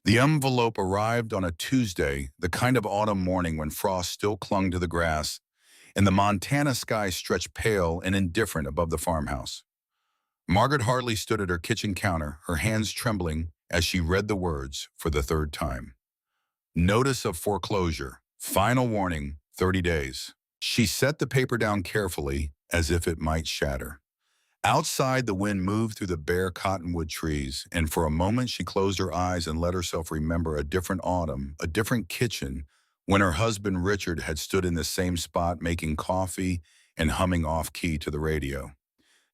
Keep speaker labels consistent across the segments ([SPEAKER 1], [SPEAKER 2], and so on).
[SPEAKER 1] The envelope arrived on a Tuesday, the kind of autumn morning when frost still clung to the grass, and the Montana sky stretched pale and indifferent above the farmhouse. Margaret Hartley stood at her kitchen counter, her hands trembling as she read the words for the third time. Notice of foreclosure. Final warning, 30 days. She set the paper down carefully, as if it might shatter. Outside, the wind moved through the bare cottonwood trees, and for a moment she closed her eyes and let herself remember a different autumn, a different kitchen, when her husband Richard had stood in the same spot making coffee and humming off-key to the radio.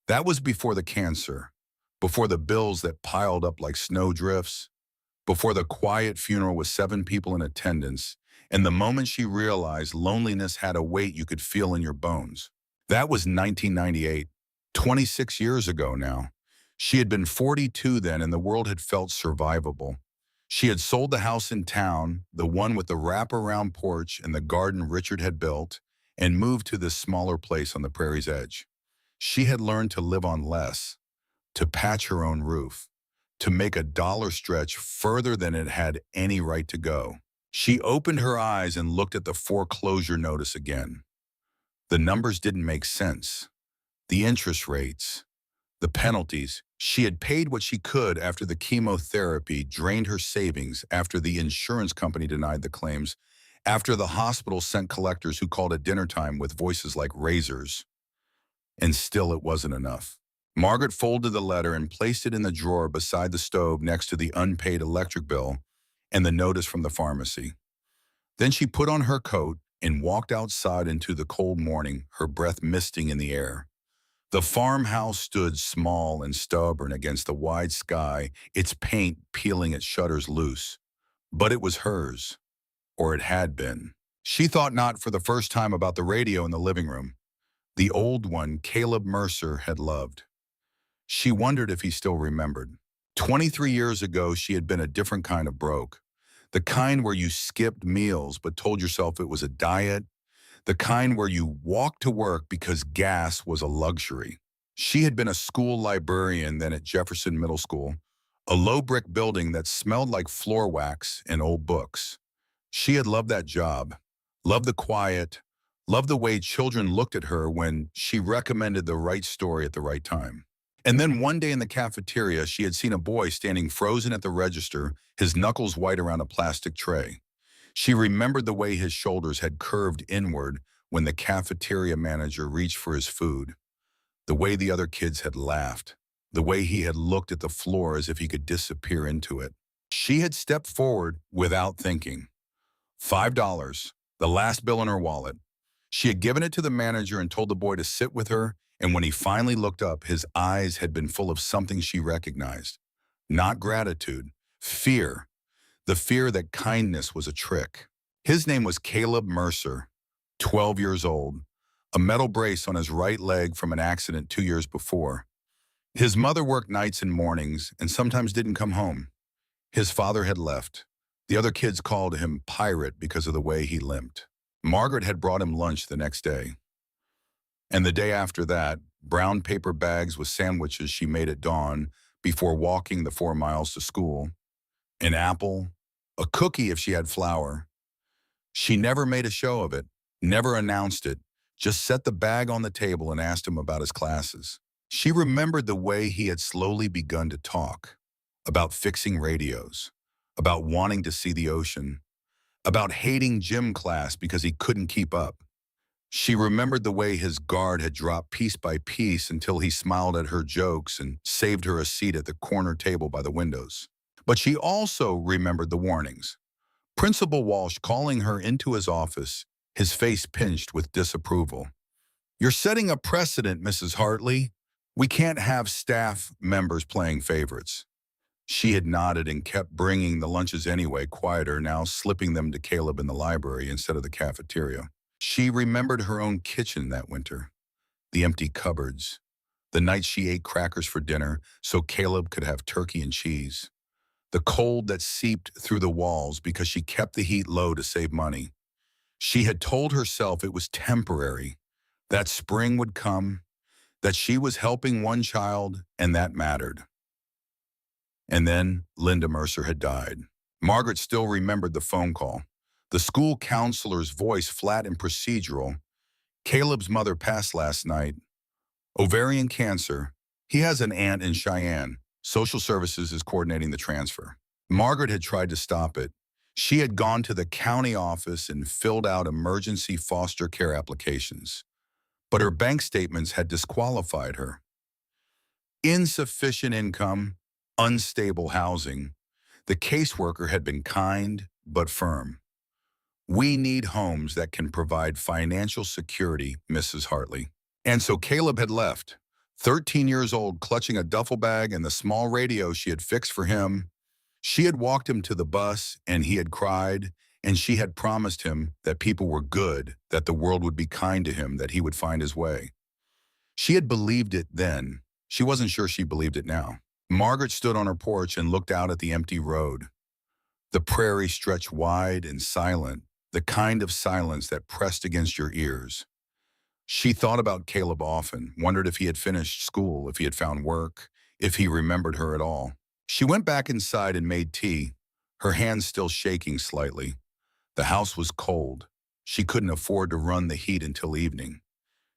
[SPEAKER 1] That was before the cancer, before the bills that piled up like snowdrifts, before the quiet funeral with 7 people in attendance, and the moment she realized loneliness had a weight you could feel in your bones. That was 1998, 26 years ago now. She had been 42 then, and the world had felt survivable. She had sold the house in town, the one with the wraparound porch and the garden Richard had built, and moved to this smaller place on the prairie's edge. She had learned to live on less, to patch her own roof, to make a dollar stretch further than it had any right to go. She opened her eyes and looked at the foreclosure notice again. The numbers didn't make sense. The interest rates, the penalties. She had paid what she could after the chemotherapy drained her savings, after the insurance company denied the claims, after the hospital sent collectors who called at dinner time with voices like razors. And still it wasn't enough. Margaret folded the letter and placed it in the drawer beside the stove next to the unpaid electric bill and the notice from the pharmacy. Then she put on her coat and walked outside into the cold morning, her breath misting in the air. The farmhouse stood small and stubborn against the wide sky, its paint peeling its shutters loose. But it was hers, or it had been. She thought not for the first time about the radio in the living room. The old one Caleb Mercer had loved. She wondered if he still remembered. 23 years ago, she had been a different kind of broke. The kind where you skipped meals but told yourself it was a diet. The kind where you walked to work because gas was a luxury. She had been a school librarian then at Jefferson Middle School, a low brick building that smelled like floor wax and old books. She had loved that job, loved the quiet, loved the way children looked at her when she recommended the right story at the right time. And then one day in the cafeteria, she had seen a boy standing frozen at the register, his knuckles white around a plastic tray. She remembered the way his shoulders had curved inward when the cafeteria manager reached for his food, the way the other kids had laughed, the way he had looked at the floor as if he could disappear into it. She had stepped forward without thinking. $5, the last bill in her wallet. She had given it to the manager and told the boy to sit with her, and when he finally looked up, his eyes had been full of something she recognized. Not gratitude, fear. The fear that kindness was a trick. His name was Caleb Mercer, 12 years old, a metal brace on his right leg from an accident 2 years before. His mother worked nights and mornings and sometimes didn't come home. His father had left. The other kids called him Pirate because of the way he limped. Margaret had brought him lunch the next day. And the day after that, brown paper bags with sandwiches she made at dawn before walking the 4 miles to school. An apple, a cookie if she had flour. She never made a show of it, never announced it, just set the bag on the table and asked him about his classes. She remembered the way he had slowly begun to talk, about fixing radios, about wanting to see the ocean, about hating gym class because he couldn't keep up. She remembered the way his guard had dropped piece by piece until he smiled at her jokes and saved her a seat at the corner table by the windows. But she also remembered the warnings. Principal Walsh calling her into his office, his face pinched with disapproval. "You're setting a precedent, Mrs. Hartley. We can't have staff members playing favorites." She had nodded and kept bringing the lunches anyway, quieter now, slipping them to Caleb in the library instead of the cafeteria. She remembered her own kitchen that winter, the empty cupboards, the night she ate crackers for dinner so Caleb could have turkey and cheese, the cold that seeped through the walls because she kept the heat low to save money. She had told herself it was temporary, that spring would come, that she was helping one child, and that mattered. And then Linda Mercer had died. Margaret still remembered the phone call. The school counselor's voice flat and procedural. Caleb's mother passed last night. Ovarian cancer. He has an aunt in Cheyenne. Social services is coordinating the transfer. Margaret had tried to stop it. She had gone to the county office and filled out emergency foster care applications. But her bank statements had disqualified her. Insufficient income, unstable housing. The caseworker had been kind but firm. We need homes that can provide financial security, Mrs. Hartley. And so Caleb had left, 13 years old, clutching a duffel bag and the small radio she had fixed for him. She had walked him to the bus, and he had cried, and she had promised him that people were good, that the world would be kind to him, that he would find his way. She had believed it then. She wasn't sure she believed it now. Margaret stood on her porch and looked out at the empty road. The prairie stretched wide and silent, the kind of silence that pressed against your ears. She thought about Caleb often, wondered if he had finished school, if he had found work, if he remembered her at all. She went back inside and made tea, her hands still shaking slightly. The house was cold. She couldn't afford to run the heat until evening.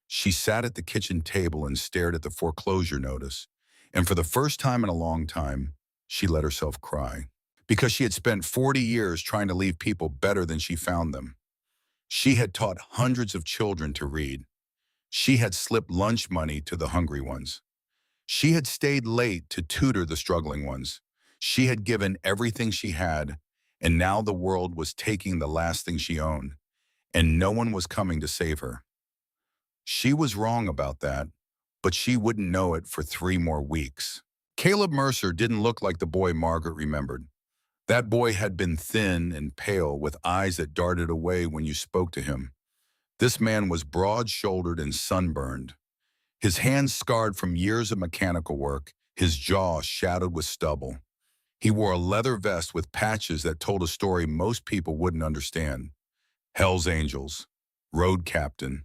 [SPEAKER 1] She sat at the kitchen table and stared at the foreclosure notice, and for the first time in a long time, she let herself cry. Because she had spent 40 years trying to leave people better than she found them. She had taught hundreds of children to read. She had slipped lunch money to the hungry ones. She had stayed late to tutor the struggling ones. She had given everything she had, and now the world was taking the last thing she owned, and no one was coming to save her. She was wrong about that, but she wouldn't know it for 3 more weeks. Caleb Mercer didn't look like the boy Margaret remembered. That boy had been thin and pale, with eyes that darted away when you spoke to him. This man was broad-shouldered and sunburned, his hands scarred from years of mechanical work, his jaw shadowed with stubble. He wore a leather vest with patches that told a story most people wouldn't understand. Hell's Angels, Road Captain,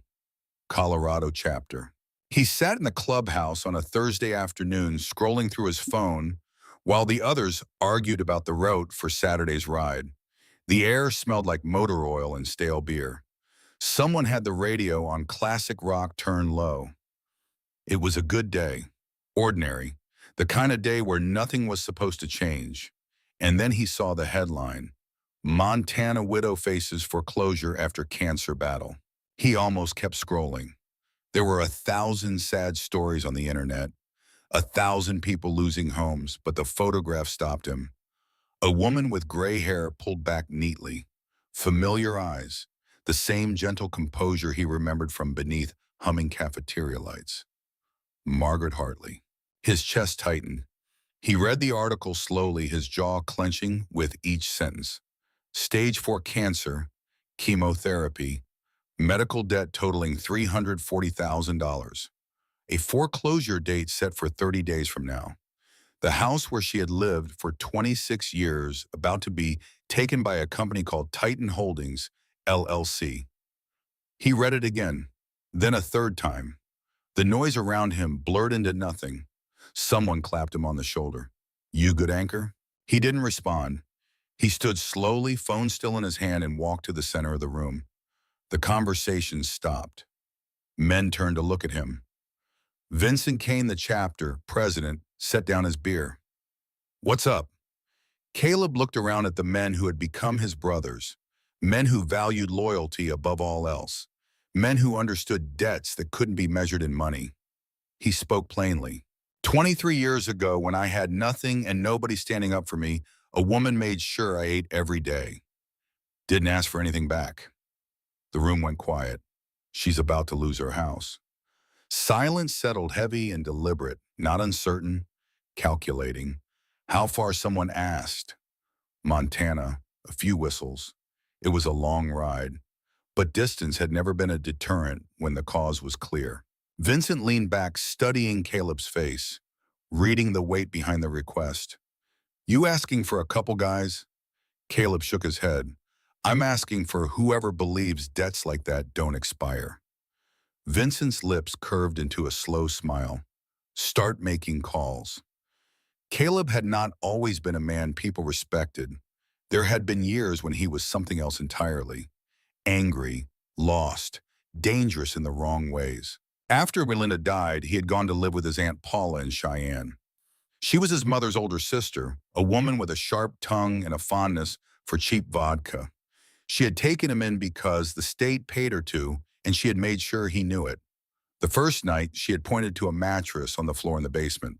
[SPEAKER 1] Colorado chapter. He sat in the clubhouse on a Thursday afternoon scrolling through his phone while the others argued about the route for Saturday's ride. The air smelled like motor oil and stale beer. Someone had the radio on classic rock turned low. It was a good day, ordinary, the kind of day where nothing was supposed to change. And then he saw the headline, Montana widow faces foreclosure after cancer battle. He almost kept scrolling. There were 1,000 sad stories on the internet, 1,000 people losing homes, but the photograph stopped him. A woman with gray hair pulled back neatly, familiar eyes, the same gentle composure he remembered from beneath humming cafeteria lights. Margaret Hartley. His chest tightened. He read the article slowly, his jaw clenching with each sentence. Stage 4 cancer, chemotherapy, medical debt totaling $340,000. A foreclosure date set for 30 days from now. The house where she had lived for 26 years about to be taken by a company called Titan Holdings, LLC. He read it again, then a third time. The noise around him blurred into nothing. Someone clapped him on the shoulder. You good, Anchor? He didn't respond. He stood slowly, phone still in his hand, and walked to the center of the room. The conversation stopped. Men turned to look at him. Vincent Kane, the chapter president, set down his beer. What's up? Caleb looked around at the men who had become his brothers, men who valued loyalty above all else, men who understood debts that couldn't be measured in money. He spoke plainly. 23 years ago, when I had nothing and nobody standing up for me, a woman made sure I ate every day. Didn't ask for anything back. The room went quiet. She's about to lose her house. Silence settled, heavy and deliberate, not uncertain, calculating. How far, someone asked. Montana, a few whistles. It was a long ride, but distance had never been a deterrent when the cause was clear. Vincent leaned back, studying Caleb's face, reading the weight behind the request. You asking for a couple guys? Caleb shook his head. I'm asking for whoever believes debts like that don't expire. Vincent's lips curved into a slow smile. Start making calls. Caleb had not always been a man people respected. There had been years when he was something else entirely. Angry, lost, dangerous in the wrong ways. After Melinda died, he had gone to live with his Aunt Paula in Cheyenne. She was his mother's older sister, a woman with a sharp tongue and a fondness for cheap vodka. She had taken him in because the state paid her to, and she had made sure he knew it. The first night, she had pointed to a mattress on the floor in the basement.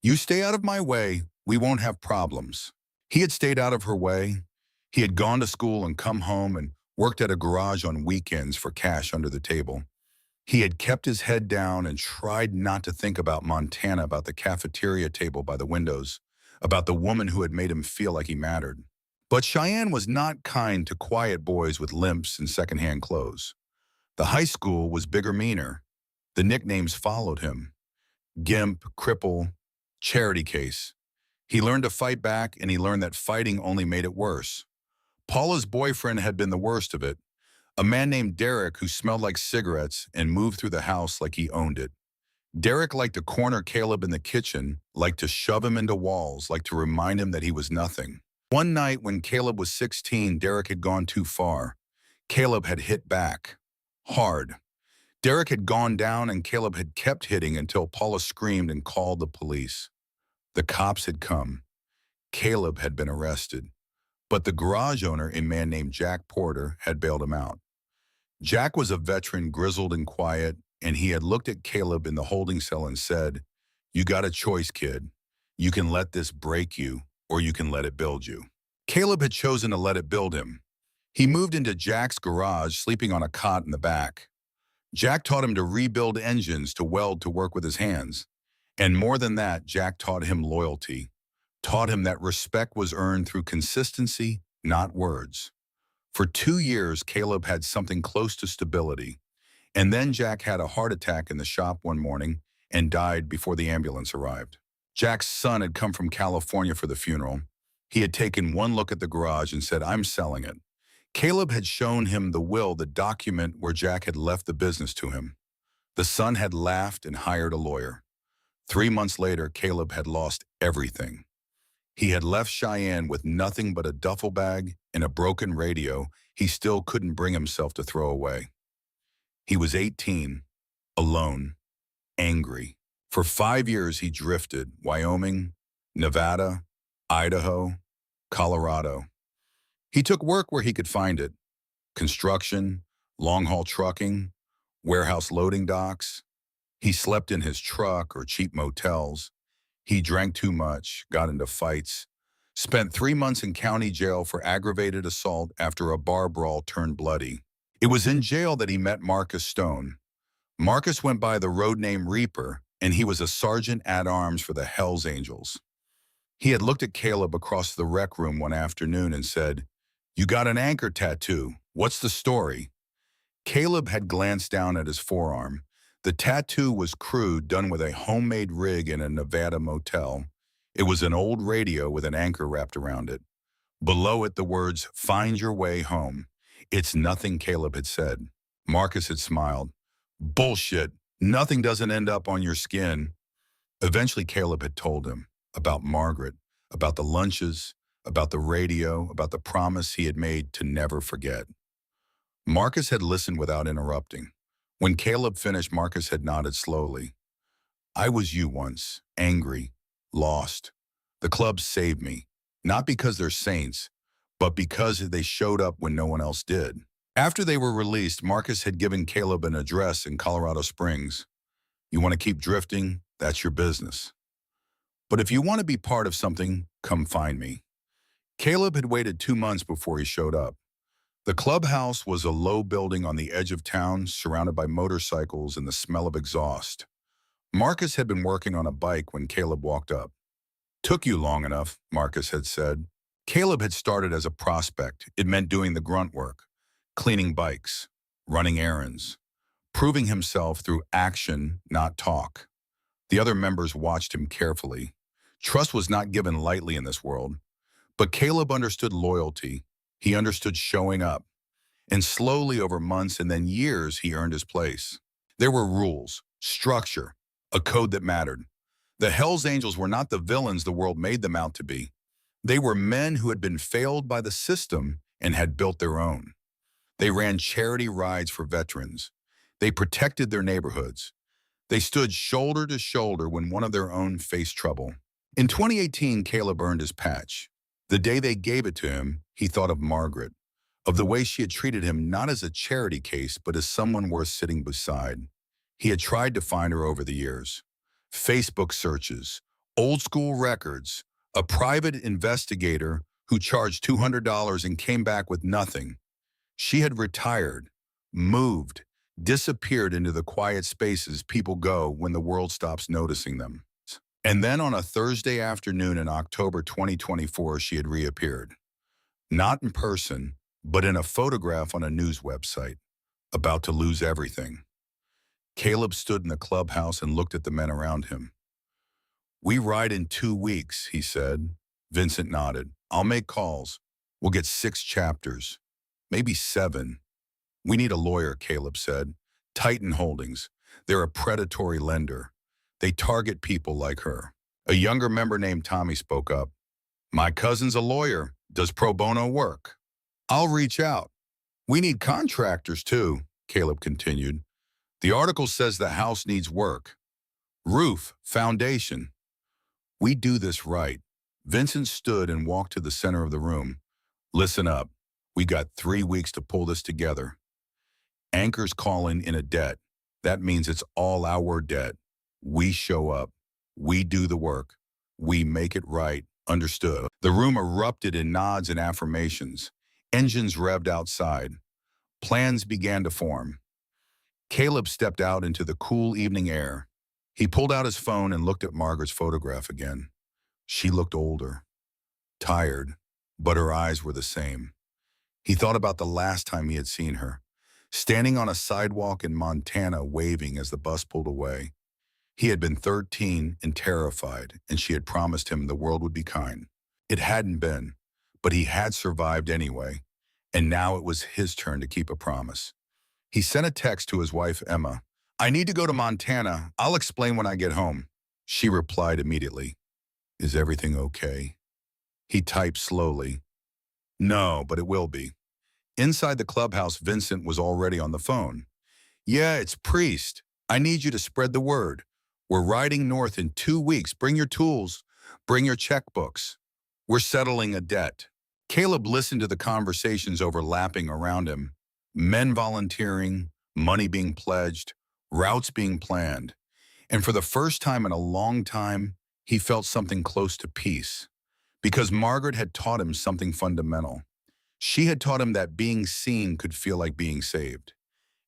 [SPEAKER 1] "You stay out of my way, we won't have problems." He had stayed out of her way. He had gone to school and come home and worked at a garage on weekends for cash under the table. He had kept his head down and tried not to think about Montana, about the cafeteria table by the windows, about the woman who had made him feel like he mattered. But Cheyenne was not kind to quiet boys with limps and secondhand clothes. The high school was bigger, meaner. The nicknames followed him: Gimp, Cripple, Charity Case. He learned to fight back, and he learned that fighting only made it worse. Paula's boyfriend had been the worst of it, a man named Derek who smelled like cigarettes and moved through the house like he owned it. Derek liked to corner Caleb in the kitchen, liked to shove him into walls, liked to remind him that he was nothing. One night when Caleb was 16, Derek had gone too far. Caleb had hit back. Hard. Derek had gone down and Caleb had kept hitting until Paula screamed and called the police. The cops had come. Caleb had been arrested. But the garage owner, a man named Jack Porter, had bailed him out. Jack was a veteran, grizzled and quiet, and he had looked at Caleb in the holding cell and said, "You got a choice, kid. You can let this break you, or you can let it build you." Caleb had chosen to let it build him. He moved into Jack's garage, sleeping on a cot in the back. Jack taught him to rebuild engines, to weld, to work with his hands. And more than that, Jack taught him loyalty, taught him that respect was earned through consistency, not words. For 2 years, Caleb had something close to stability. And then Jack had a heart attack in the shop one morning and died before the ambulance arrived. Jack's son had come from California for the funeral. He had taken one look at the garage and said, "I'm selling it." Caleb had shown him the will, the document where Jack had left the business to him. The son had laughed and hired a lawyer. 3 months later, Caleb had lost everything. He had left Cheyenne with nothing but a duffel bag and a broken radio he still couldn't bring himself to throw away. He was 18, alone, angry. For 5 years he drifted: Wyoming, Nevada, Idaho, Colorado. He took work where he could find it: construction, long-haul trucking, warehouse loading docks. He slept in his truck or cheap motels. He drank too much, got into fights, spent 3 months in county jail for aggravated assault after a bar brawl turned bloody. It was in jail that he met Marcus Stone. Marcus went by the road name Reaper, and he was a sergeant-at-arms for the Hells Angels. He had looked at Caleb across the rec room one afternoon and said, "You got an anchor tattoo. What's the story?" Caleb had glanced down at his forearm. The tattoo was crude, done with a homemade rig in a Nevada motel. It was an old radio with an anchor wrapped around it. Below it, the words, "Find your way home." "It's nothing," Caleb had said. Marcus had smiled. "Bullshit. Nothing doesn't end up on your skin." Eventually, Caleb had told him about Margaret, about the lunches, about the radio, about the promise he had made to never forget. Marcus had listened without interrupting. When Caleb finished, Marcus had nodded slowly. "I was you once, angry, lost. The club saved me, not because they're saints, but because they showed up when no one else did." After they were released, Marcus had given Caleb an address in Colorado Springs. "You want to keep drifting? That's your business. But if you want to be part of something, come find me." Caleb had waited 2 months before he showed up. The clubhouse was a low building on the edge of town, surrounded by motorcycles and the smell of exhaust. Marcus had been working on a bike when Caleb walked up. "Took you long enough," Marcus had said. Caleb had started as a prospect. It meant doing the grunt work, cleaning bikes, running errands, proving himself through action, not talk. The other members watched him carefully. Trust was not given lightly in this world. But Caleb understood loyalty. He understood showing up. And slowly, over months and then years, he earned his place. There were rules, structure, a code that mattered. The Hells Angels were not the villains the world made them out to be. They were men who had been failed by the system and had built their own. They ran charity rides for veterans. They protected their neighborhoods. They stood shoulder to shoulder when one of their own faced trouble. In 2018, Caleb earned his patch. The day they gave it to him, he thought of Margaret, of the way she had treated him not as a charity case, but as someone worth sitting beside. He had tried to find her over the years. Facebook searches, old school records, a private investigator who charged $200 and came back with nothing. She had retired, moved, disappeared into the quiet spaces people go when the world stops noticing them. And then on a Thursday afternoon in October 2024, she had reappeared. Not in person, but in a photograph on a news website, about to lose everything. Caleb stood in the clubhouse and looked at the men around him. "We ride in 2 weeks," he said. Vincent nodded. "I'll make calls. We'll get 6 chapters. Maybe 7. "We need a lawyer," Caleb said. "Titan Holdings. They're a predatory lender. They target people like her." A younger member named Tommy spoke up. "My cousin's a lawyer. Does pro bono work?" "I'll reach out." "We need contractors too," Caleb continued. "The article says the house needs work. Roof, foundation. We do this right." Vincent stood and walked to the center of the room. "Listen up. We got 3 weeks to pull this together. Anchor's calling in a debt. That means it's all our debt. We show up. We do the work. We make it right. Understood?" The room erupted in nods and affirmations. Engines revved outside. Plans began to form. Caleb stepped out into the cool evening air. He pulled out his phone and looked at Margaret's photograph again. She looked older, tired, but her eyes were the same. He thought about the last time he had seen her, standing on a sidewalk in Montana waving as the bus pulled away. He had been 13 and terrified, and she had promised him the world would be kind. It hadn't been, but he had survived anyway, and now it was his turn to keep a promise. He sent a text to his wife, Emma. "I need to go to Montana. I'll explain when I get home." She replied immediately. "Is everything okay?" He typed slowly. "No, but it will be." Inside the clubhouse, Vincent was already on the phone. "Yeah, it's Priest. I need you to spread the word. We're riding north in 2 weeks. Bring your tools. Bring your checkbooks. We're settling a debt." Caleb listened to the conversations overlapping around him. Men volunteering, money being pledged, routes being planned. And for the first time in a long time, he felt something close to peace. Because Margaret had taught him something fundamental. She had taught him that being seen could feel like being saved.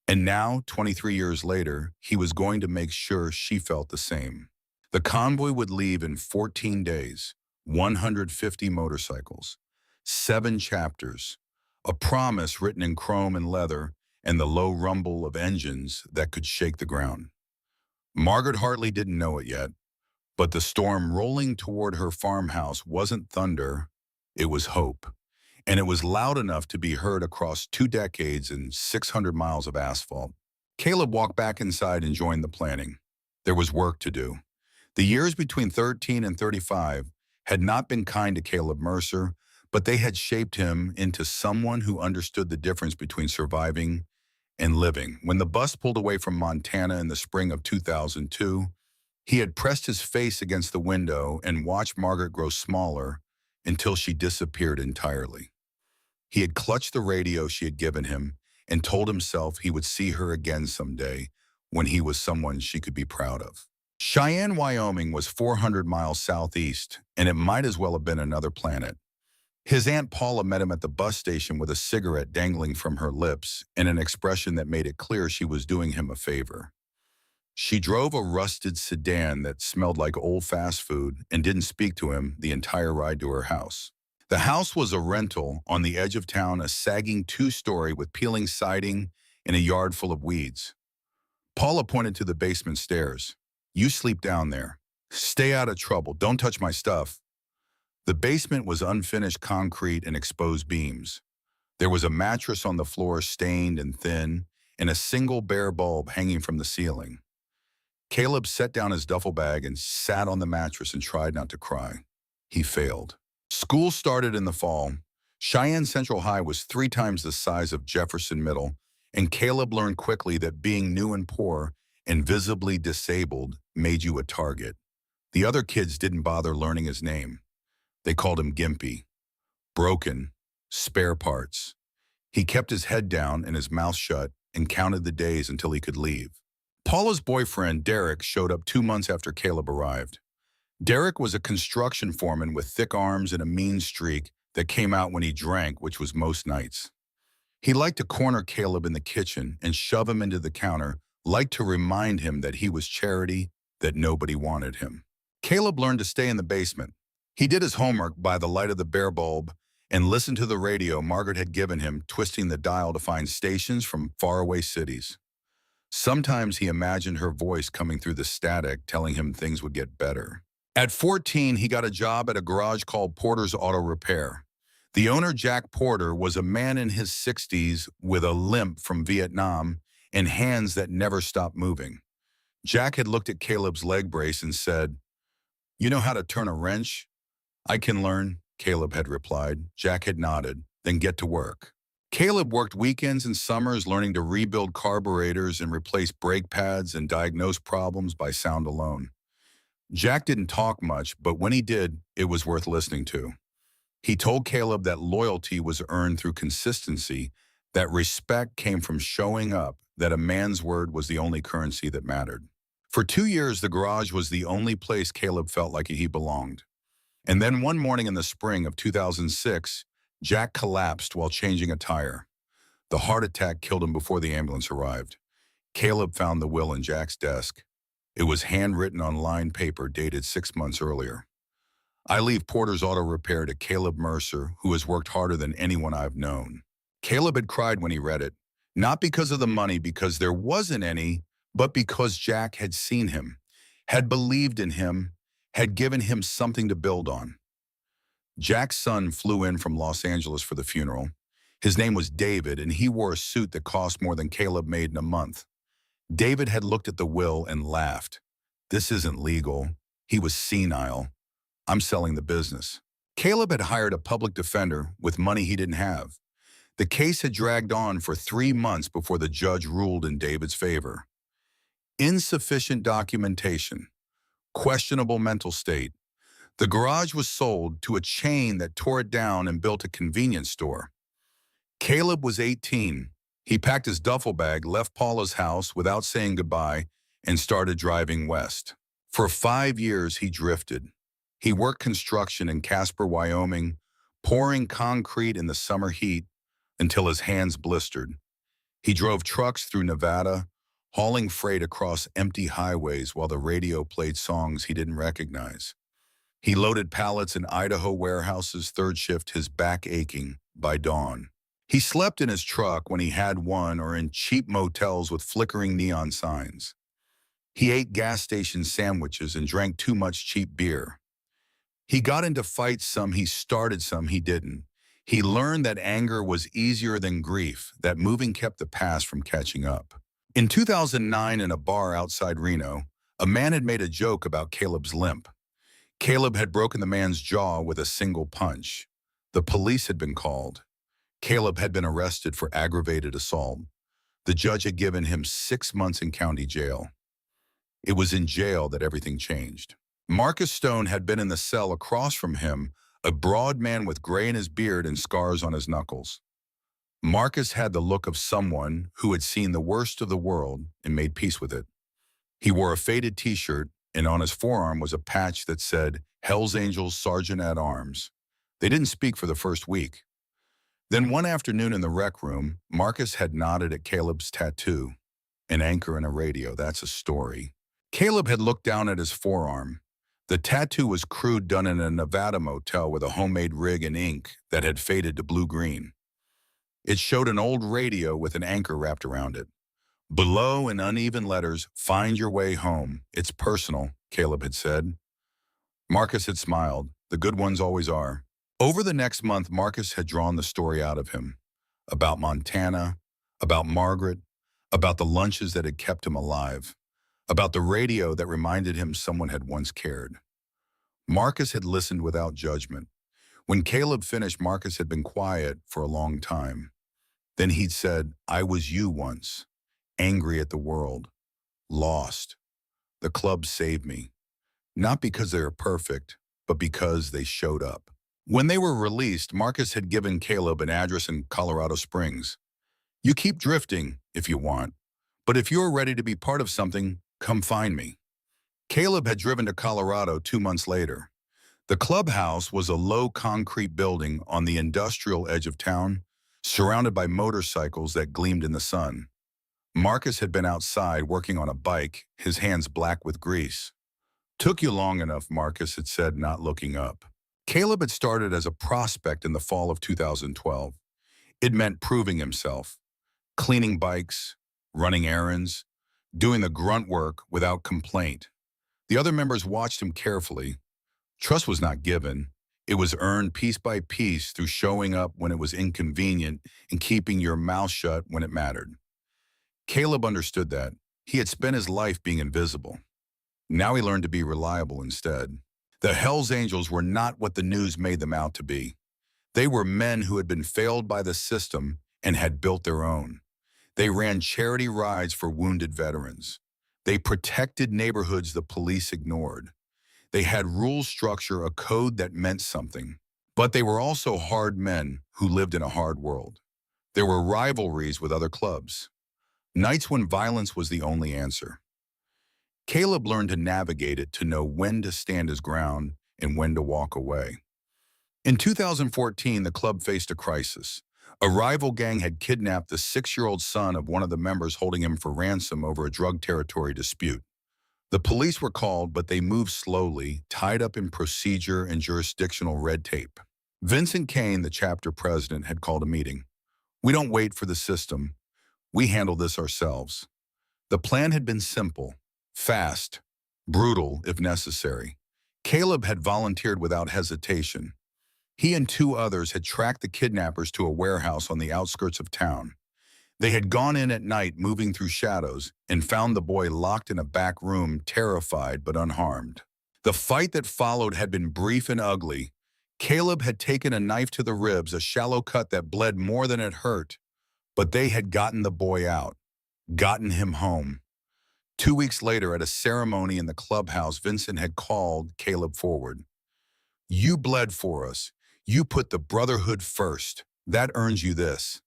[SPEAKER 1] And now, 23 years later, he was going to make sure she felt the same. The convoy would leave in 14 days, 150 motorcycles, 7 chapters, a promise written in chrome and leather, and the low rumble of engines that could shake the ground. Margaret Hartley didn't know it yet, but the storm rolling toward her farmhouse wasn't thunder, it was hope. And it was loud enough to be heard across 2 decades and 600 miles of asphalt. Caleb walked back inside and joined the planning. There was work to do. The years between 13 and 35 had not been kind to Caleb Mercer, but they had shaped him into someone who understood the difference between surviving and living. When the bus pulled away from Montana in the spring of 2002, he had pressed his face against the window and watched Margaret grow smaller until she disappeared entirely. He had clutched the radio she had given him and told himself he would see her again someday when he was someone she could be proud of. Cheyenne, Wyoming was 400 miles southeast, and it might as well have been another planet. His Aunt Paula met him at the bus station with a cigarette dangling from her lips and an expression that made it clear she was doing him a favor. She drove a rusted sedan that smelled like old fast food and didn't speak to him the entire ride to her house. The house was a rental on the edge of town, a sagging 2-story with peeling siding and a yard full of weeds. Paula pointed to the basement stairs. "You sleep down there. Stay out of trouble. Don't touch my stuff." The basement was unfinished concrete and exposed beams. There was a mattress on the floor, stained and thin, and a single bare bulb hanging from the ceiling. Caleb set down his duffel bag and sat on the mattress and tried not to cry. He failed. School started in the fall. Cheyenne Central High was 3 times the size of Jefferson Middle, and Caleb learned quickly that being new and poor and visibly disabled made you a target. The other kids didn't bother learning his name. They called him Gimpy, broken, spare parts. He kept his head down and his mouth shut and counted the days until he could leave. Paula's boyfriend, Derek, showed up 2 months after Caleb arrived. Derek was a construction foreman with thick arms and a mean streak that came out when he drank, which was most nights. He liked to corner Caleb in the kitchen and shove him into the counter, liked to remind him that he was charity, that nobody wanted him. Caleb learned to stay in the basement. He did his homework by the light of the bare bulb and listened to the radio Margaret had given him, twisting the dial to find stations from faraway cities. Sometimes he imagined her voice coming through the static, telling him things would get better. At 14, he got a job at a garage called Porter's Auto Repair. The owner, Jack Porter, was a man in his 60s with a limp from Vietnam and hands that never stopped moving. Jack had looked at Caleb's leg brace and said, "You know how to turn a wrench?" "I can learn," Caleb had replied. Jack had nodded. "Then get to work." Caleb worked weekends and summers learning to rebuild carburetors and replace brake pads and diagnose problems by sound alone. Jack didn't talk much, but when he did, it was worth listening to. He told Caleb that loyalty was earned through consistency, that respect came from showing up, that a man's word was the only currency that mattered. For 2 years, the garage was the only place Caleb felt like he belonged. And then one morning in the spring of 2006, Jack collapsed while changing a tire. The heart attack killed him before the ambulance arrived. Caleb found the will in Jack's desk. It was handwritten on lined paper dated 6 months earlier. "I leave Porter's Auto Repair to Caleb Mercer, who has worked harder than anyone I've known." Caleb had cried when he read it, not because of the money, because there wasn't any, but because Jack had seen him, had believed in him, had given him something to build on. Jack's son flew in from Los Angeles for the funeral. His name was David, and he wore a suit that cost more than Caleb made in a month. David had looked at the will and laughed. "This isn't legal." He was senile. "I'm selling the business." Caleb had hired a public defender with money he didn't have. The case had dragged on for 3 months before the judge ruled in David's favor. Insufficient documentation, questionable mental state. The garage was sold to a chain that tore it down and built a convenience store. Caleb was 18. He packed his duffel bag, left Paula's house without saying goodbye, and started driving west. For 5 years, he drifted. He worked construction in Casper, Wyoming, pouring concrete in the summer heat until his hands blistered. He drove trucks through Nevada, hauling freight across empty highways while the radio played songs he didn't recognize. He loaded pallets in Idaho warehouses, third shift, his back aching by dawn. He slept in his truck when he had one, or in cheap motels with flickering neon signs. He ate gas station sandwiches and drank too much cheap beer. He got into fights, some he started, some he didn't. He learned that anger was easier than grief, that moving kept the past from catching up. In 2009, in a bar outside Reno, a man had made a joke about Caleb's limp. Caleb had broken the man's jaw with a single punch. The police had been called. Caleb had been arrested for aggravated assault. The judge had given him 6 months in county jail. It was in jail that everything changed. Marcus Stone had been in the cell across from him, a broad man with gray in his beard and scars on his knuckles. Marcus had the look of someone who had seen the worst of the world and made peace with it. He wore a faded t-shirt, and on his forearm was a patch that said, "Hell's Angels Sergeant at Arms." They didn't speak for the first week. Then one afternoon in the rec room, Marcus had nodded at Caleb's tattoo. An anchor and a radio, that's a story. Caleb had looked down at his forearm. The tattoo was crude, done in a Nevada motel with a homemade rig and ink that had faded to blue-green. It showed an old radio with an anchor wrapped around it. Below, in uneven letters, "Find your way home. It's personal," Caleb had said. Marcus had smiled. The good ones always are. Over the next month, Marcus had drawn the story out of him. About Montana, about Margaret, about the lunches that had kept him alive, about the radio that reminded him someone had once cared. Marcus had listened without judgment. When Caleb finished, Marcus had been quiet for a long time. Then he'd said, "I was you once, angry at the world, lost. The club saved me, not because they were perfect, but because they showed up." When they were released, Marcus had given Caleb an address in Colorado Springs. "You keep drifting if you want, but if you're ready to be part of something, come find me." Caleb had driven to Colorado 2 months later. The clubhouse was a low concrete building on the industrial edge of town, surrounded by motorcycles that gleamed in the sun. Marcus had been outside working on a bike, his hands black with grease. "Took you long enough," Marcus had said, not looking up. Caleb had started as a prospect in the fall of 2012. It meant proving himself, cleaning bikes, running errands, doing the grunt work without complaint. The other members watched him carefully. Trust was not given. It was earned piece by piece through showing up when it was inconvenient and keeping your mouth shut when it mattered. Caleb understood that. He had spent his life being invisible. Now he learned to be reliable instead. The Hells Angels were not what the news made them out to be. They were men who had been failed by the system and had built their own. They ran charity rides for wounded veterans. They protected neighborhoods the police ignored. They had rule structure, a code that meant something. But they were also hard men who lived in a hard world. There were rivalries with other clubs. Nights when violence was the only answer. Caleb learned to navigate it, to know when to stand his ground and when to walk away. In 2014, the club faced a crisis. A rival gang had kidnapped the 6-year-old son of one of the members, holding him for ransom over a drug territory dispute. The police were called, but they moved slowly, tied up in procedure and jurisdictional red tape. Vincent Kane, the chapter president, had called a meeting. "We don't wait for the system. We handle this ourselves." The plan had been simple, fast, brutal if necessary. Caleb had volunteered without hesitation. He and 2 others had tracked the kidnappers to a warehouse on the outskirts of town. They had gone in at night, moving through shadows, and found the boy locked in a back room, terrified but unharmed. The fight that followed had been brief and ugly. Caleb had taken a knife to the ribs, a shallow cut that bled more than it hurt. But they had gotten the boy out, gotten him home. 2 weeks later, at a ceremony in the clubhouse, Vincent had called Caleb forward. "You bled for us. You put the Brotherhood first. That earns you this."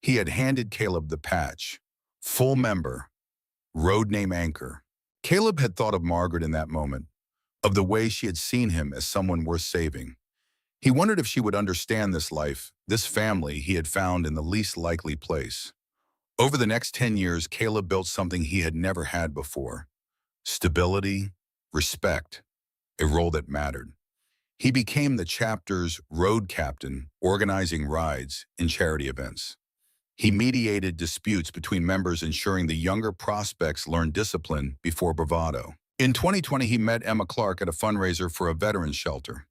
[SPEAKER 1] He had handed Caleb the patch. Full member. Road name anchor. Caleb had thought of Margaret in that moment, of the way she had seen him as someone worth saving. He wondered if she would understand this life, this family he had found in the least likely place. Over the next 10 years, Caleb built something he had never had before. Stability, respect, a role that mattered. He became the chapter's road captain, organizing rides and charity events. He mediated disputes between members, ensuring the younger prospects learned discipline before bravado. In 2020, he met Emma Clark at a fundraiser for a veterans shelter.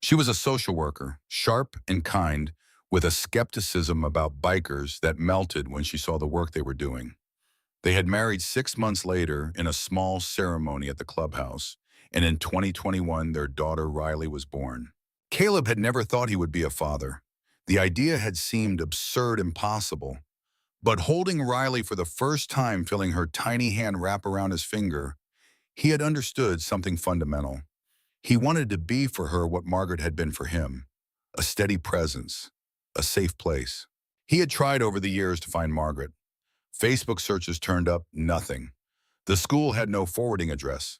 [SPEAKER 1] She was a social worker, sharp and kind, with a skepticism about bikers that melted when she saw the work they were doing. They had married 6 months later in a small ceremony at the clubhouse, and in 2021, their daughter Riley was born. Caleb had never thought he would be a father. The idea had seemed absurd, impossible. But holding Riley for the first time, feeling her tiny hand wrap around his finger, he had understood something fundamental. He wanted to be for her what Margaret had been for him, a steady presence, a safe place. He had tried over the years to find Margaret. Facebook searches turned up nothing. The school had no forwarding address.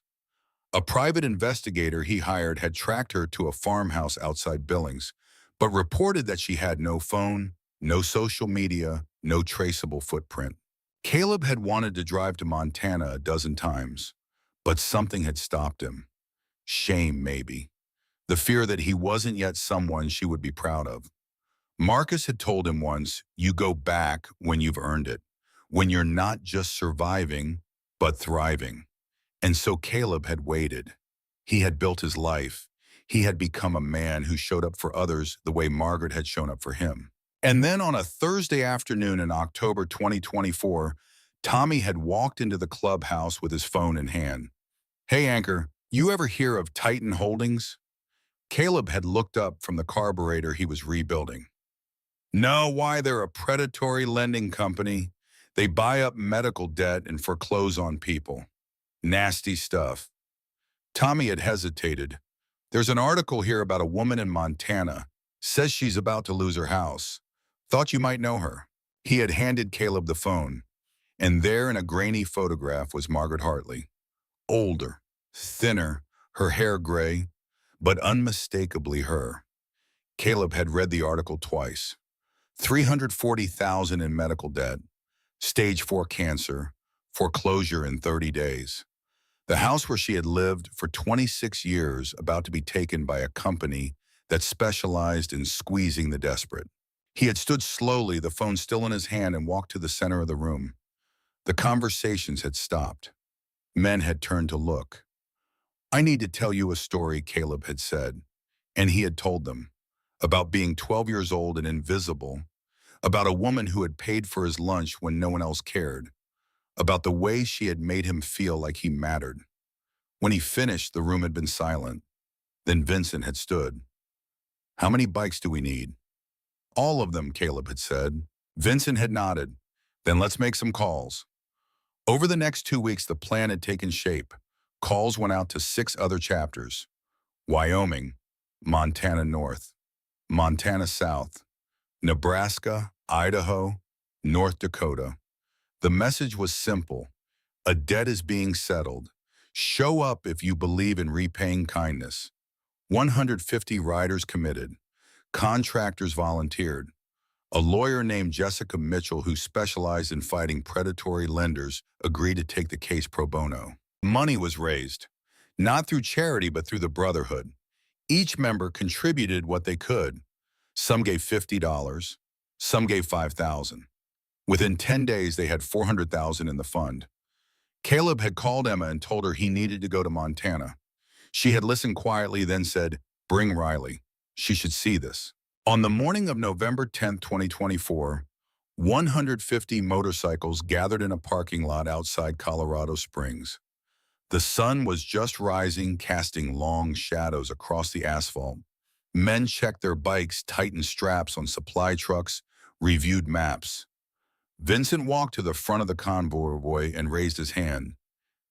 [SPEAKER 1] A private investigator he hired had tracked her to a farmhouse outside Billings, but reported that she had no phone, no social media, no traceable footprint. Caleb had wanted to drive to Montana a dozen times, but something had stopped him. Shame, maybe. The fear that he wasn't yet someone she would be proud of. Marcus had told him once, "You go back when you've earned it, when you're not just surviving, but thriving." And so Caleb had waited. He had built his life. He had become a man who showed up for others the way Margaret had shown up for him. And then on a Thursday afternoon in October 2024, Tommy had walked into the clubhouse with his phone in hand. "Hey, Anchor, you ever hear of Titan Holdings?" Caleb had looked up from the carburetor he was rebuilding. No, why, they're a predatory lending company. They buy up medical debt and foreclose on people. Nasty stuff. Tommy had hesitated. There's an article here about a woman in Montana. Says she's about to lose her house. Thought you might know her. He had handed Caleb the phone, and there in a grainy photograph was Margaret Hartley. Older, thinner, her hair gray, but unmistakably her. Caleb had read the article twice. 340,000 in medical debt, stage 4 cancer, foreclosure in 30 days. The house where she had lived for 26 years about to be taken by a company that specialized in squeezing the desperate. He had stood slowly, the phone still in his hand, and walked to the center of the room. The conversations had stopped. Men had turned to look. I need to tell you a story, Caleb had said, and he had told them, about being 12 years old and invisible, about a woman who had paid for his lunch when no one else cared, about the way she had made him feel like he mattered. When he finished, the room had been silent. Then Vincent had stood. How many bikes do we need? All of them, Caleb had said. Vincent had nodded. Then let's make some calls. Over the next 2 weeks, the plan had taken shape. Calls went out to 6 other chapters. Wyoming, Montana North, Montana South, Nebraska, Idaho, North Dakota. The message was simple. A debt is being settled. Show up if you believe in repaying kindness. 150 riders committed. Contractors volunteered. A lawyer named Jessica Mitchell, who specialized in fighting predatory lenders, agreed to take the case pro bono. Money was raised, not through charity but through the Brotherhood. Each member contributed what they could. Some gave $50, some gave $5,000. Within 10 days, they had $400,000 in the fund. Caleb had called Emma and told her he needed to go to Montana. She had listened quietly, then said, "Bring Riley. She should see this." On the morning of November 10, 2024, 150 motorcycles gathered in a parking lot outside Colorado Springs. The sun was just rising, casting long shadows across the asphalt. Men checked their bikes, tightened straps on supply trucks, reviewed maps. Vincent walked to the front of the convoy and raised his hand.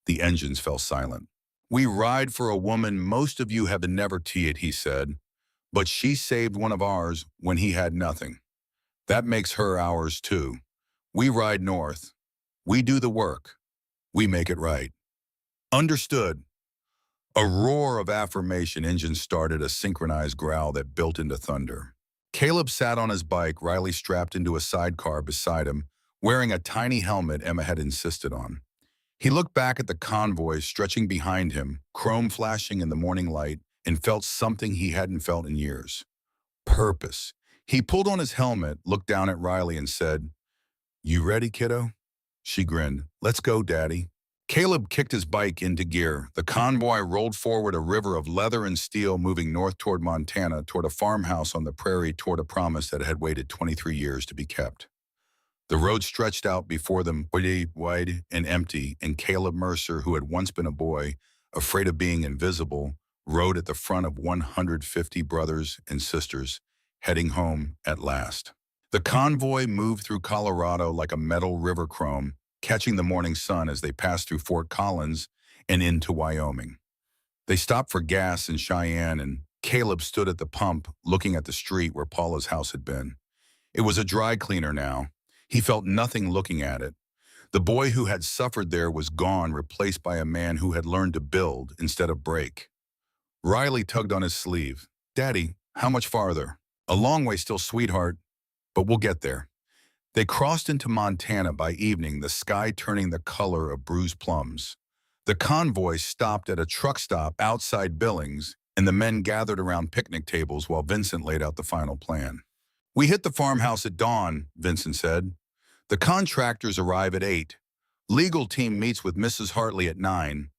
[SPEAKER 1] The engines fell silent. "We ride for a woman most of you have never teed," he said. "But she saved one of ours when he had nothing. That makes her ours too. We ride north. We do the work. We make it right." "Understood." A roar of affirmation engines started, a synchronized growl that built into thunder. Caleb sat on his bike, Riley strapped into a sidecar beside him, wearing a tiny helmet Emma had insisted on. He looked back at the convoy stretching behind him, chrome flashing in the morning light, and felt something he hadn't felt in years. Purpose. He pulled on his helmet, looked down at Riley, and said, "You ready, kiddo?" She grinned. "Let's go, Daddy." Caleb kicked his bike into gear. The convoy rolled forward, a river of leather and steel, moving north toward Montana, toward a farmhouse on the prairie, toward a promise that had waited 23 years to be kept. The road stretched out before them, wide and empty, and Caleb Mercer, who had once been a boy, afraid of being invisible, rode at the front of 150 brothers and sisters, heading home at last. The convoy moved through Colorado like a metal river chrome, catching the morning sun as they passed through Fort Collins and into Wyoming. They stopped for gas in Cheyenne, and Caleb stood at the pump, looking at the street where Paula's house had been. It was a dry cleaner now. He felt nothing looking at it. The boy who had suffered there was gone, replaced by a man who had learned to build instead of break. Riley tugged on his sleeve. "Daddy, how much farther?" "A long way still, sweetheart, but we'll get there." They crossed into Montana by evening, the sky turning the color of bruised plums. The convoy stopped at a truck stop outside Billings, and the men gathered around picnic tables while Vincent laid out the final plan. "We hit the farmhouse at dawn," Vincent said. "The contractors arrive at 8. Legal team meets with Mrs. Hartley at 9.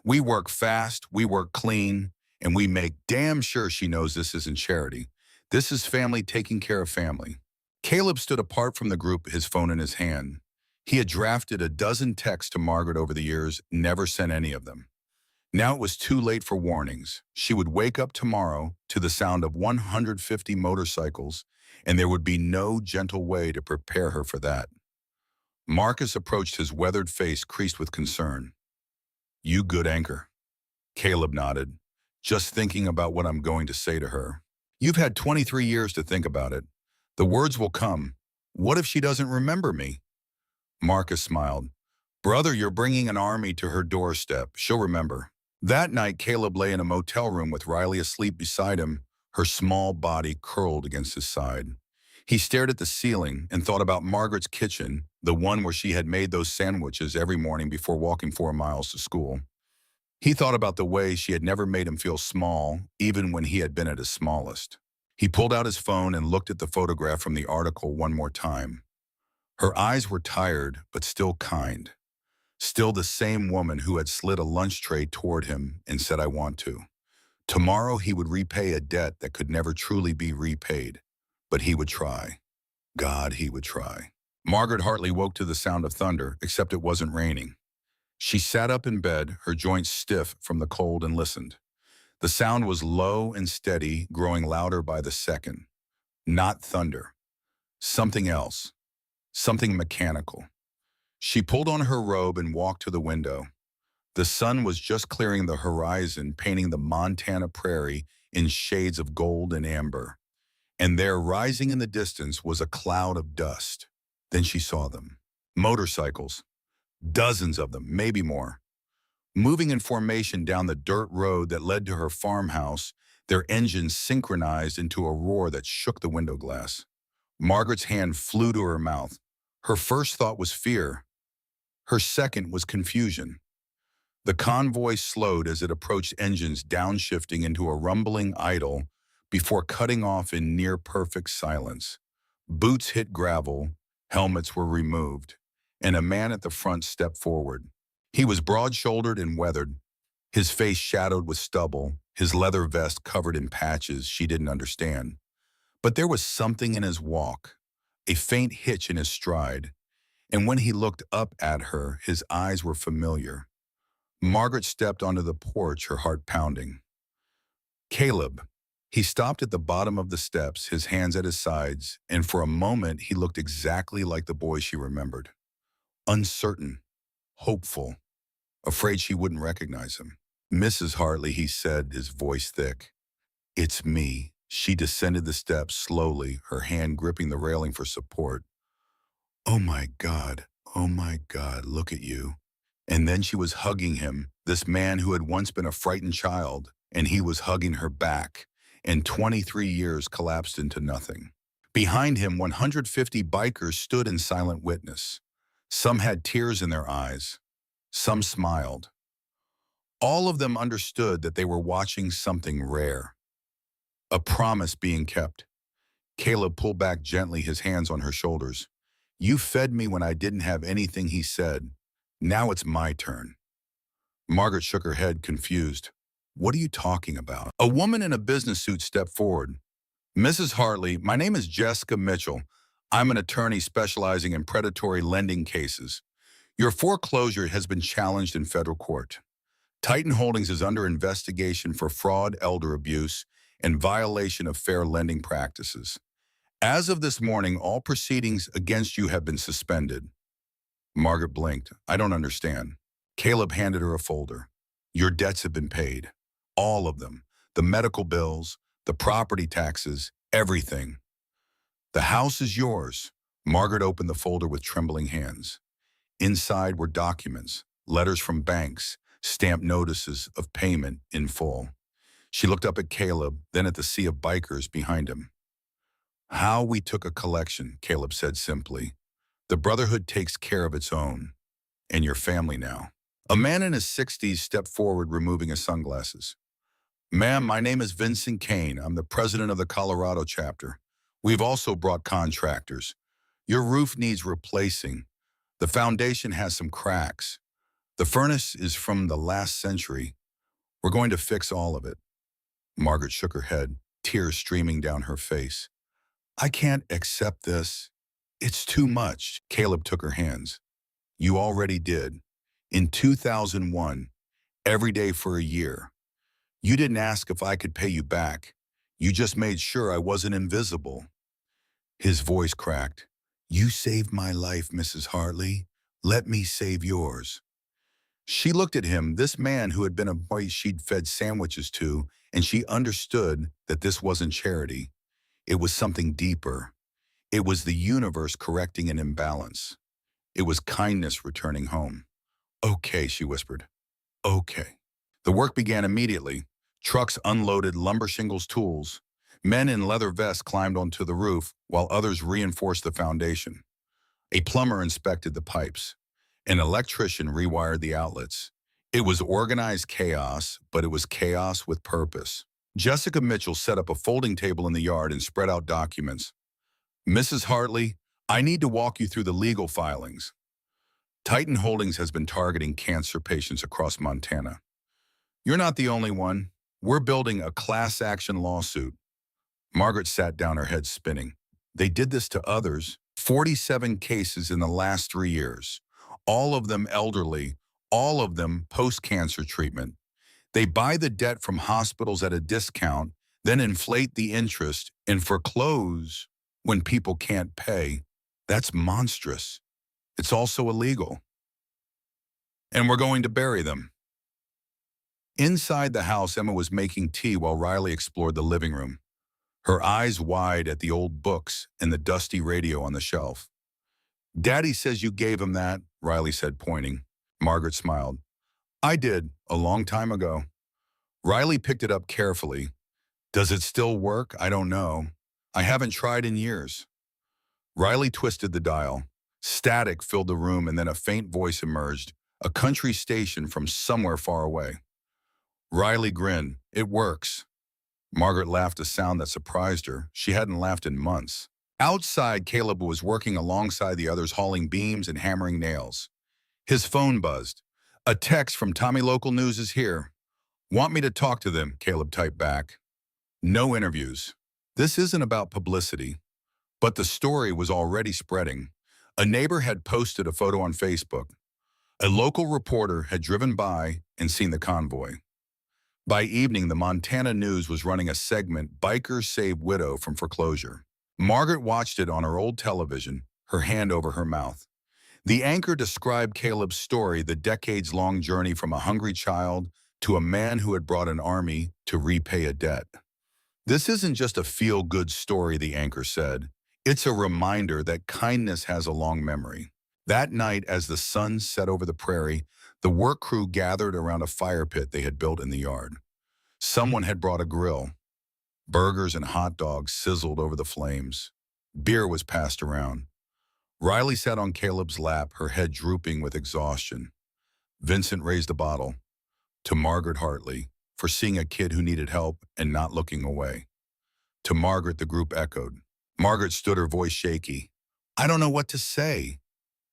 [SPEAKER 1] We work fast, we work clean, and we make damn sure she knows this isn't charity. This is family taking care of family." Caleb stood apart from the group, his phone in his hand. He had drafted a dozen texts to Margaret over the years, never sent any of them. Now it was too late for warnings. She would wake up tomorrow to the sound of 150 motorcycles, and there would be no gentle way to prepare her for that. Marcus approached, his weathered face creased with concern. You good anchor? Caleb nodded, just thinking about what I'm going to say to her. You've had 23 years to think about it. The words will come. What if she doesn't remember me? Marcus smiled. Brother, you're bringing an army to her doorstep. She'll remember. That night, Caleb lay in a motel room with Riley asleep beside him, her small body curled against his side. He stared at the ceiling and thought about Margaret's kitchen, the one where she had made those sandwiches every morning before walking 4 miles to school. He thought about the way she had never made him feel small, even when he had been at his smallest. He pulled out his phone and looked at the photograph from the article one more time. Her eyes were tired, but still kind. Still the same woman who had slid a lunch tray toward him and said, I want to. Tomorrow he would repay a debt that could never truly be repaid. But he would try. God, he would try. Margaret Hartley woke to the sound of thunder, except it wasn't raining. She sat up in bed, her joints stiff from the cold, and listened. The sound was low and steady, growing louder by the second. Not thunder. Something else. Something mechanical. She pulled on her robe and walked to the window. The sun was just clearing the horizon, painting the Montana prairie in shades of gold and amber. And there, rising in the distance, was a cloud of dust. Then she saw them. Motorcycles. Dozens of them, maybe more. Moving in formation down the dirt road that led to her farmhouse, their engines synchronized into a roar that shook the window glass. Margaret's hand flew to her mouth. Her first thought was fear. Her second was confusion. The convoy slowed as it approached, engines downshifting into a rumbling idle before cutting off in near-perfect silence. Boots hit gravel, helmets were removed, and a man at the front stepped forward. He was broad-shouldered and weathered, his face shadowed with stubble, his leather vest covered in patches she didn't understand. But there was something in his walk, a faint hitch in his stride, and when he looked up at her, his eyes were familiar. Margaret stepped onto the porch, her heart pounding. Caleb. He stopped at the bottom of the steps, his hands at his sides, and for a moment he looked exactly like the boy she remembered. Uncertain, hopeful, afraid she wouldn't recognize him. Mrs. Hartley, he said, his voice thick. It's me. She descended the steps slowly, her hand gripping the railing for support. Oh my God, look at you. And then she was hugging him, this man who had once been a frightened child, and he was hugging her back, and 23 years collapsed into nothing. Behind him, 150 bikers stood in silent witness. Some had tears in their eyes. Some smiled. All of them understood that they were watching something rare. A promise being kept. Caleb pulled back gently, his hands on her shoulders. You fed me when I didn't have anything, he said. Now it's my turn. Margaret shook her head, confused. What are you talking about? A woman in a business suit stepped forward. Mrs. Hartley, my name is Jessica Mitchell. I'm an attorney specializing in predatory lending cases. Your foreclosure has been challenged in federal court. Titan Holdings is under investigation for fraud, elder abuse, and violation of fair lending practices. As of this morning, all proceedings against you have been suspended. Margaret blinked. I don't understand. Caleb handed her a folder. Your debts have been paid. All of them. The medical bills, the property taxes, everything. The house is yours. Margaret opened the folder with trembling hands. Inside were documents, letters from banks, stamped notices of payment in full. She looked up at Caleb, then at the sea of bikers behind him. How we took a collection, Caleb said simply. The Brotherhood takes care of its own, and your family now. A man in his 60s stepped forward, removing his sunglasses. Ma'am, my name is Vincent Kane. I'm the president of the Colorado chapter. We've also brought contractors. Your roof needs replacing. The foundation has some cracks. The furnace is from the last century. We're going to fix all of it. Margaret shook her head, tears streaming down her face. I can't accept this. It's too much. Caleb took her hands. You already did. In 2001, every day for a year. You didn't ask if I could pay you back. You just made sure I wasn't invisible." His voice cracked. "You saved my life, Mrs. Hartley. Let me save yours." She looked at him, this man who had been a boy she'd fed sandwiches to, and she understood that this wasn't charity. It was something deeper. It was the universe correcting an imbalance. It was kindness returning home. "Okay," she whispered. "Okay." The work began immediately. Trucks unloaded lumber shingles tools. Men in leather vests climbed onto the roof, while others reinforced the foundation. A plumber inspected the pipes. An electrician rewired the outlets. It was organized chaos, but it was chaos with purpose. Jessica Mitchell set up a folding table in the yard and spread out documents. "Mrs. Hartley, I need to walk you through the legal filings. Titan Holdings has been targeting cancer patients across Montana. You're not the only one. We're building a class action lawsuit." Margaret sat down, her head spinning. They did this to others. 47 cases in the last 3 years. All of them elderly, all of them post-cancer treatment. They buy the debt from hospitals at a discount, then inflate the interest and foreclose when people can't pay. That's monstrous. It's also illegal. And we're going to bury them. Inside the house, Emma was making tea while Riley explored the living room, her eyes wide at the old books and the dusty radio on the shelf. "Daddy says you gave him that," Riley said, pointing. Margaret smiled. "I did, a long time ago." Riley picked it up carefully. "Does it still work? I don't know. I haven't tried in years." Riley twisted the dial. Static filled the room, and then a faint voice emerged, a country station from somewhere far away. Riley grinned. "It works." Margaret laughed, a sound that surprised her. She hadn't laughed in months. Outside, Caleb was working alongside the others, hauling beams and hammering nails. His phone buzzed. "A text from Tommy Local News is here. Want me to talk to them?" Caleb typed back. "No interviews. This isn't about publicity." But the story was already spreading. A neighbor had posted a photo on Facebook. A local reporter had driven by and seen the convoy. By evening, the Montana News was running a segment, "Bikers Save Widow from Foreclosure." Margaret watched it on her old television, her hand over her mouth. The anchor described Caleb's story, the decades-long journey from a hungry child to a man who had brought an army to repay a debt. "This isn't just a feel-good story," the anchor said. "It's a reminder that kindness has a long memory." That night, as the sun set over the prairie, the work crew gathered around a fire pit they had built in the yard. Someone had brought a grill. Burgers and hot dogs sizzled over the flames. Beer was passed around. Riley sat on Caleb's lap, her head drooping with exhaustion. Vincent raised a bottle. To Margaret Hartley, for seeing a kid who needed help and not looking away. To Margaret, the group echoed. Margaret stood, her voice shaky. "I don't know what to say,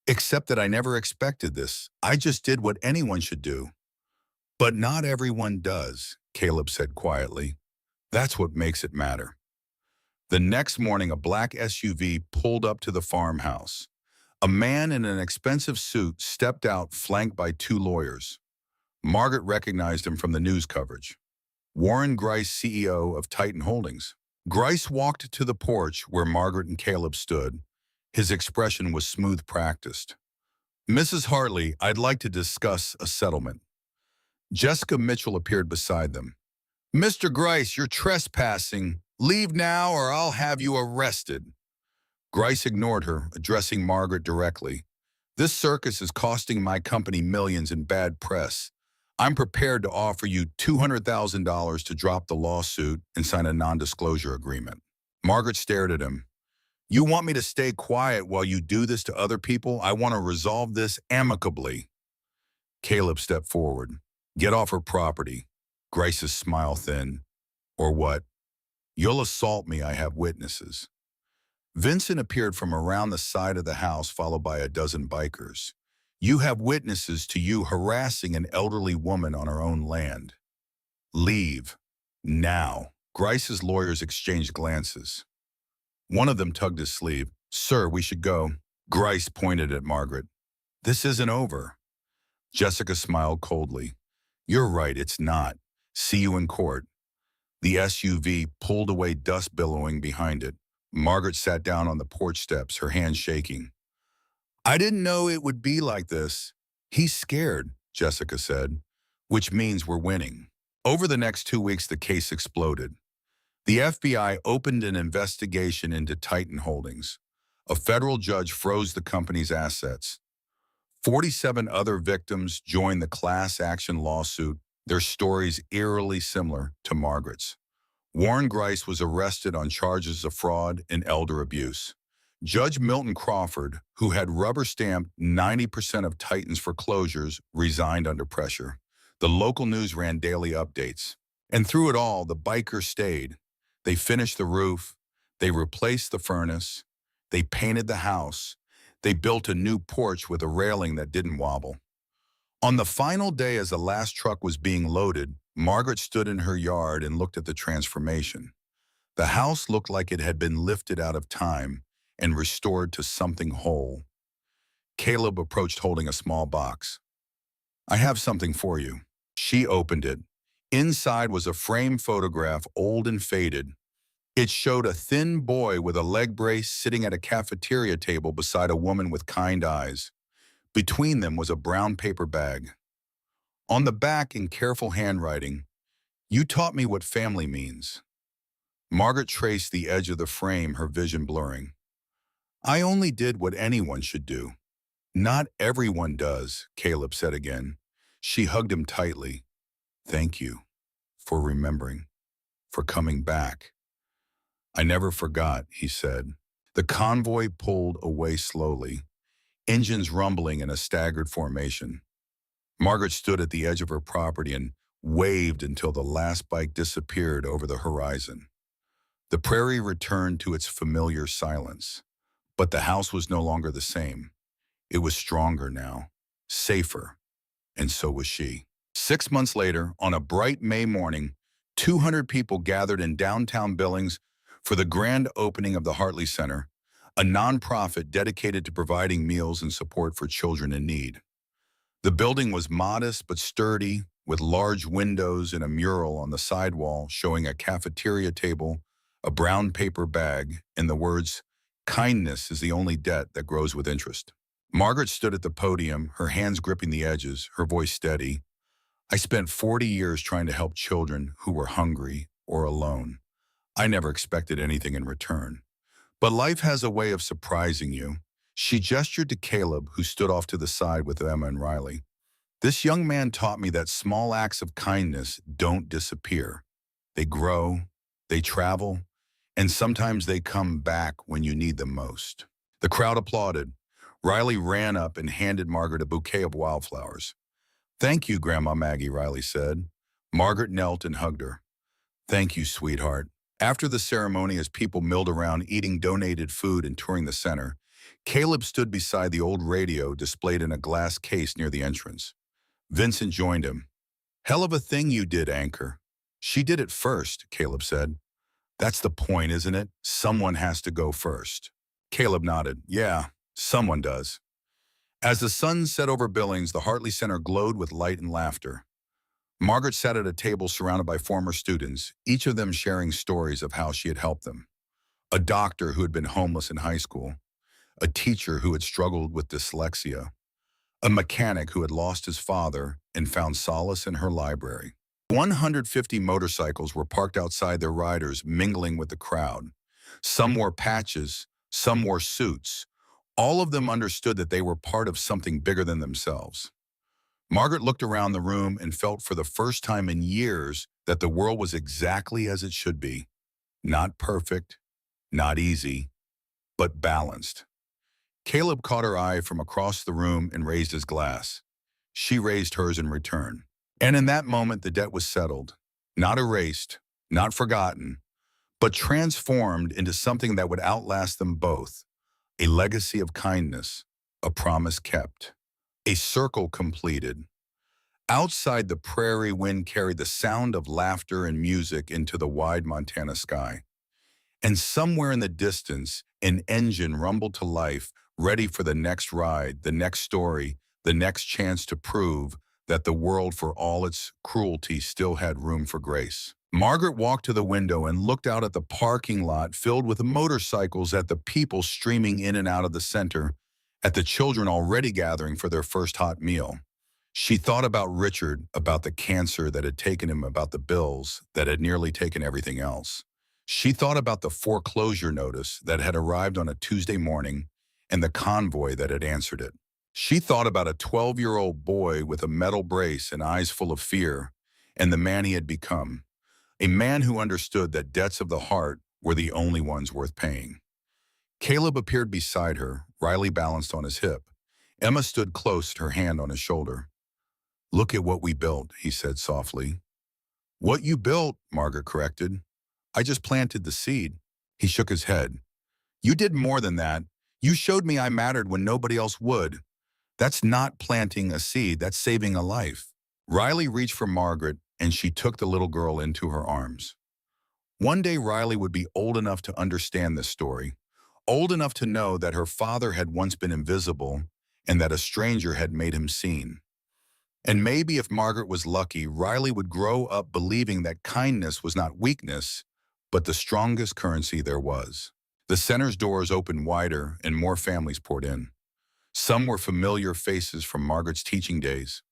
[SPEAKER 1] except that I never expected this. I just did what anyone should do." "But not everyone does," Caleb said quietly. "That's what makes it matter." The next morning, a black SUV pulled up to the farmhouse. A man in an expensive suit stepped out, flanked by 2 lawyers. Margaret recognized him from the news coverage. Warren Grice, CEO of Titan Holdings. Grice walked to the porch where Margaret and Caleb stood. His expression was smooth, practiced. "Mrs. Hartley, I'd like to discuss a settlement." Jessica Mitchell appeared beside them. "Mr. Grice, you're trespassing. Leave now or I'll have you arrested." Grice ignored her, addressing Margaret directly. "This circus is costing my company millions in bad press. I'm prepared to offer you $200,000 to drop the lawsuit and sign a non-disclosure agreement." Margaret stared at him. "You want me to stay quiet while you do this to other people? I want to resolve this amicably." Caleb stepped forward. "Get off her property." Grice's smile thinned. "Or what? You'll assault me, I have witnesses." Vincent appeared from around the side of the house, followed by a dozen bikers. "You have witnesses to you harassing an elderly woman on her own land. Leave. Now." Grice's lawyers exchanged glances. One of them tugged his sleeve. "Sir, we should go." Grice pointed at Margaret. "This isn't over." Jessica smiled coldly. You're right, it's not. See you in court. The SUV pulled away, dust billowing behind it. Margaret sat down on the porch steps, her hands shaking. I didn't know it would be like this. He's scared, Jessica said, which means we're winning. Over the next 2 weeks, the case exploded. The FBI opened an investigation into Titan Holdings. A federal judge froze the company's assets. 47 other victims joined the class action lawsuit, their stories eerily similar to Margaret's. Warren Grice was arrested on charges of fraud and elder abuse. Judge Milton Crawford, who had rubber-stamped 90% of Titan's foreclosures, resigned under pressure. The local news ran daily updates. And through it all, the bikers stayed. They finished the roof. They replaced the furnace. They painted the house. They built a new porch with a railing that didn't wobble. On the final day, as the last truck was being loaded, Margaret stood in her yard and looked at the transformation. The house looked like it had been lifted out of time and restored to something whole. Caleb approached holding a small box. I have something for you. She opened it. Inside was a framed photograph, old and faded. It showed a thin boy with a leg brace sitting at a cafeteria table beside a woman with kind eyes. Between them was a brown paper bag. On the back, in careful handwriting, "You taught me what family means." Margaret traced the edge of the frame, her vision blurring. I only did what anyone should do. Not everyone does, Caleb said again. She hugged him tightly. Thank you for remembering, for coming back. I never forgot, he said. The convoy pulled away slowly, engines rumbling in a staggered formation. Margaret stood at the edge of her property and waved until the last bike disappeared over the horizon. The prairie returned to its familiar silence, but the house was no longer the same. It was stronger now, safer, and so was she. 6 months later, on a bright May morning, 200 people gathered in downtown Billings for the grand opening of the Hartley Center, a nonprofit dedicated to providing meals and support for children in need. The building was modest but sturdy, with large windows and a mural on the sidewall showing a cafeteria table, a brown paper bag, and the words, "Kindness is the only debt that grows with interest." Margaret stood at the podium, her hands gripping the edges, her voice steady. I spent 40 years trying to help children who were hungry or alone. I never expected anything in return. But life has a way of surprising you. She gestured to Caleb, who stood off to the side with Emma and Riley. This young man taught me that small acts of kindness don't disappear. They grow, they travel, and sometimes they come back when you need them most. The crowd applauded. Riley ran up and handed Margaret a bouquet of wildflowers. Thank you, Grandma Maggie, Riley said. Margaret knelt and hugged her. Thank you, sweetheart. After the ceremony, as people milled around eating donated food and touring the center, Caleb stood beside the old radio displayed in a glass case near the entrance. Vincent joined him. Hell of a thing you did, Anchor. She did it first, Caleb said. That's the point, isn't it? Someone has to go first. Caleb nodded. Yeah, someone does. As the sun set over Billings, the Hartley Center glowed with light and laughter. Margaret sat at a table surrounded by former students, each of them sharing stories of how she had helped them. A doctor who had been homeless in high school, a teacher who had struggled with dyslexia, a mechanic who had lost his father and found solace in her library. 150 motorcycles were parked outside their riders, mingling with the crowd. Some wore patches, some wore suits. All of them understood that they were part of something bigger than themselves. Margaret looked around the room and felt for the first time in years that the world was exactly as it should be. Not perfect, not easy, but balanced. Caleb caught her eye from across the room and raised his glass. She raised hers in return. And in that moment, the debt was settled. Not erased, not forgotten, but transformed into something that would outlast them both. A legacy of kindness, a promise kept, a circle completed. Outside, the prairie wind carried the sound of laughter and music into the wide Montana sky. And somewhere in the distance, an engine rumbled to life, ready for the next ride, the next story, the next chance to prove that the world, for all its cruelty, still had room for grace. Margaret walked to the window and looked out at the parking lot filled with motorcycles, at the people streaming in and out of the center, at the children already gathering for their first hot meal. She thought about Richard, about the cancer that had taken him, about the bills that had nearly taken everything else. She thought about the foreclosure notice that had arrived on a Tuesday morning and the convoy that had answered it. She thought about a 12-year-old boy with a metal brace and eyes full of fear, and the man he had become, a man who understood that debts of the heart were the only ones worth paying. Caleb appeared beside her, Riley balanced on his hip. Emma stood close, her hand on his shoulder. "Look at what we built," he said softly. "What you built," Margaret corrected. "I just planted the seed." He shook his head. "You did more than that. You showed me I mattered when nobody else would. That's not planting a seed, that's saving a life." Riley reached for Margaret, and she took the little girl into her arms. One day Riley would be old enough to understand this story, old enough to know that her father had once been invisible and that a stranger had made him seen. And maybe if Margaret was lucky, Riley would grow up believing that kindness was not weakness, but the strongest currency there was. The center's doors opened wider and more families poured in. Some were familiar faces from Margaret's teaching days.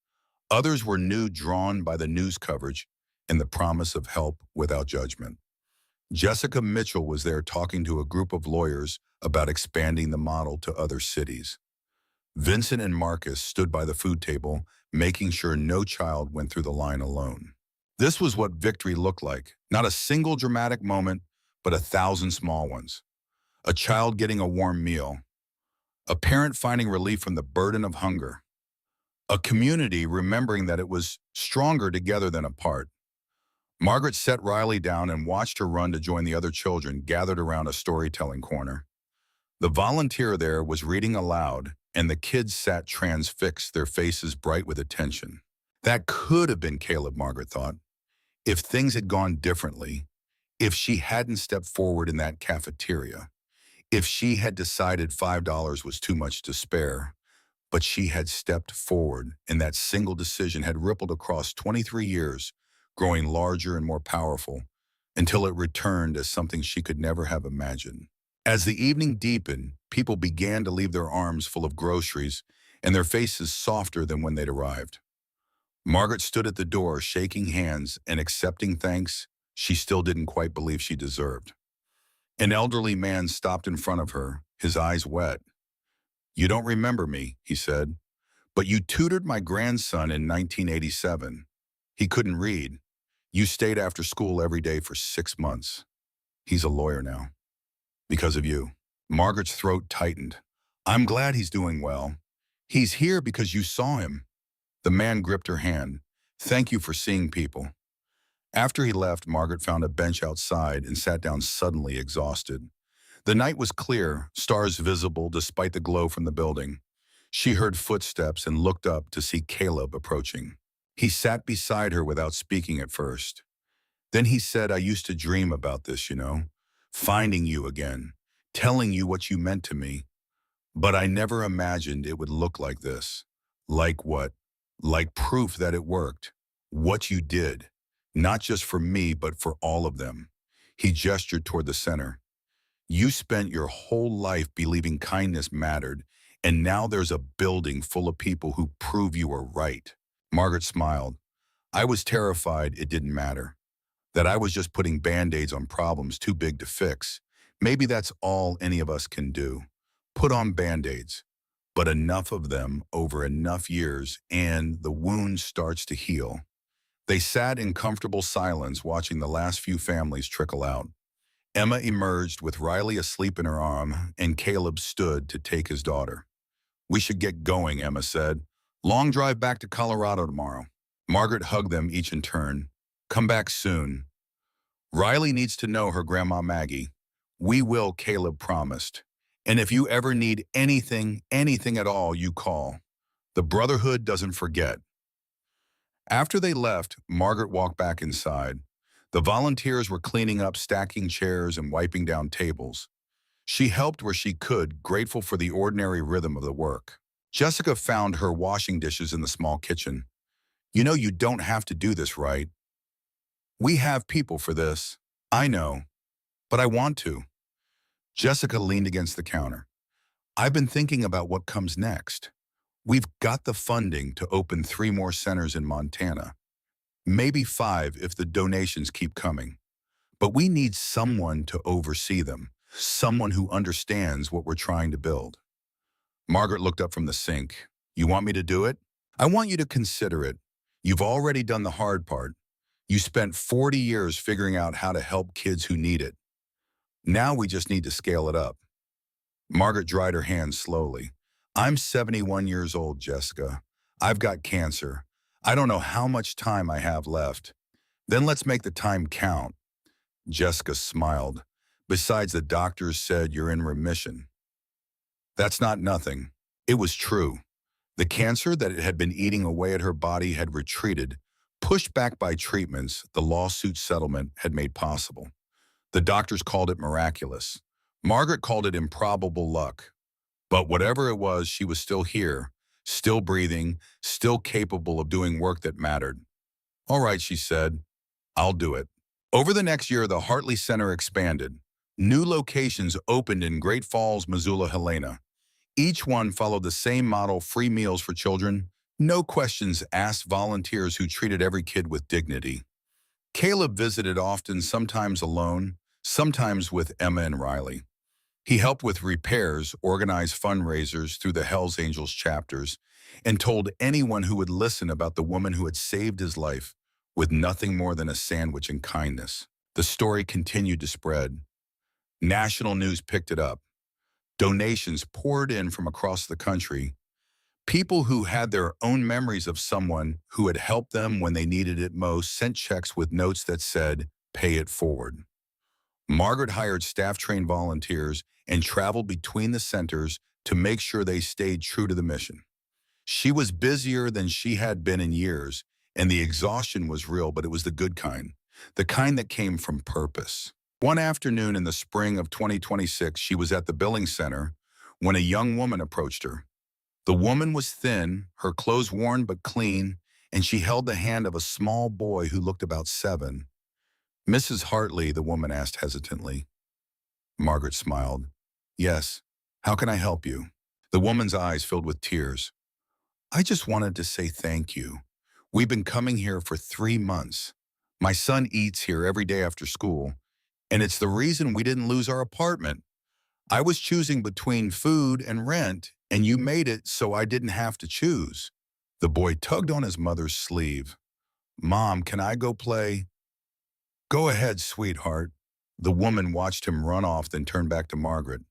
[SPEAKER 1] Others were new, drawn by the news coverage and the promise of help without judgment. Jessica Mitchell was there talking to a group of lawyers about expanding the model to other cities. Vincent and Marcus stood by the food table, making sure no child went through the line alone. This was what victory looked like, not a single dramatic moment, but 1,000 small ones. A child getting a warm meal, a parent finding relief from the burden of hunger, a community remembering that it was stronger together than apart. Margaret set Riley down and watched her run to join the other children gathered around a storytelling corner. The volunteer there was reading aloud, and the kids sat transfixed, their faces bright with attention. That could have been Caleb, Margaret thought, if things had gone differently, if she hadn't stepped forward in that cafeteria, if she had decided $5 was too much to spare. But she had stepped forward, and that single decision had rippled across 23 years, growing larger and more powerful, until it returned as something she could never have imagined. As the evening deepened, people began to leave their arms full of groceries and their faces softer than when they'd arrived. Margaret stood at the door, shaking hands and accepting thanks she still didn't quite believe she deserved. An elderly man stopped in front of her, his eyes wet. "You don't remember me," he said, "but you tutored my grandson in 1987. He couldn't read. You stayed after school every day for 6 months. He's a lawyer now. Because of you." Margaret's throat tightened. "I'm glad he's doing well. He's here because you saw him." The man gripped her hand. "Thank you for seeing people." After he left, Margaret found a bench outside and sat down, suddenly exhausted. The night was clear, stars visible despite the glow from the building. She heard footsteps and looked up to see Caleb approaching. He sat beside her without speaking at first. Then he said, "I used to dream about this, finding you again, telling you what you meant to me. But I never imagined it would look like this." "Like what?" "Like proof that it worked. What you did. Not just for me, but for all of them." He gestured toward the center. "You spent your whole life believing kindness mattered, and now there's a building full of people who prove you were right." Margaret smiled. "I was terrified it didn't matter, that I was just putting band-aids on problems too big to fix. Maybe that's all any of us can do. Put on band-aids, but enough of them over enough years, and the wound starts to heal." They sat in comfortable silence, watching the last few families trickle out. Emma emerged with Riley asleep in her arm, and Caleb stood to take his daughter. "We should get going," Emma said. "Long drive back to Colorado tomorrow." Margaret hugged them each in turn. "Come back soon. Riley needs to know her Grandma Maggie." "We will," Caleb promised. "And if you ever need anything at all, you call. The Brotherhood doesn't forget." After they left, Margaret walked back inside. The volunteers were cleaning up, stacking chairs, and wiping down tables. She helped where she could, grateful for the ordinary rhythm of the work. Jessica found her washing dishes in the small kitchen. You know you don't have to do this, right? We have people for this. I know, but I want to. Jessica leaned against the counter. I've been thinking about what comes next. We've got the funding to open 3 more centers in Montana. Maybe 5 if the donations keep coming. But we need someone to oversee them. Someone who understands what we're trying to build. Margaret looked up from the sink. You want me to do it? I want you to consider it. You've already done the hard part. You spent 40 years figuring out how to help kids who need it. Now we just need to scale it up. Margaret dried her hands slowly. I'm 71 years old, Jessica. I've got cancer. I don't know how much time I have left. Then let's make the time count. Jessica smiled. Besides, the doctors said you're in remission. That's not nothing. It was true. The cancer that had been eating away at her body had retreated, pushed back by treatments the lawsuit settlement had made possible. The doctors called it miraculous. Margaret called it improbable luck. But whatever it was, she was still here, still breathing, still capable of doing work that mattered. All right, she said, I'll do it. Over the next year, the Hartley Center expanded. New locations opened in Great Falls, Missoula, Helena. Each one followed the same model: free meals for children, no questions asked, volunteers who treated every kid with dignity. Caleb visited often, sometimes alone, sometimes with Emma and Riley. He helped with repairs, organized fundraisers through the Hells Angels chapters, and told anyone who would listen about the woman who had saved his life with nothing more than a sandwich and kindness. The story continued to spread. National news picked it up. Donations poured in from across the country. People who had their own memories of someone who had helped them when they needed it most sent checks with notes that said, "Pay it forward." Margaret hired staff-trained volunteers and traveled between the centers to make sure they stayed true to the mission. She was busier than she had been in years, and the exhaustion was real, but it was the kind that came from purpose. One afternoon in the spring of 2026, she was at the billing center when a young woman approached her. The woman was thin, her clothes worn but clean, and she held the hand of a small boy who looked about 7. Mrs. Hartley, the woman asked hesitantly. Margaret smiled. Yes, how can I help you? The woman's eyes filled with tears. I just wanted to say thank you. We've been coming here for 3 months. My son eats here every day after school, and it's the reason we didn't lose our apartment. I was choosing between food and rent, and you made it so I didn't have to choose. The boy tugged on his mother's sleeve. Mom, can I go play? Go ahead, sweetheart. The woman watched him run off, then turned back to Margaret.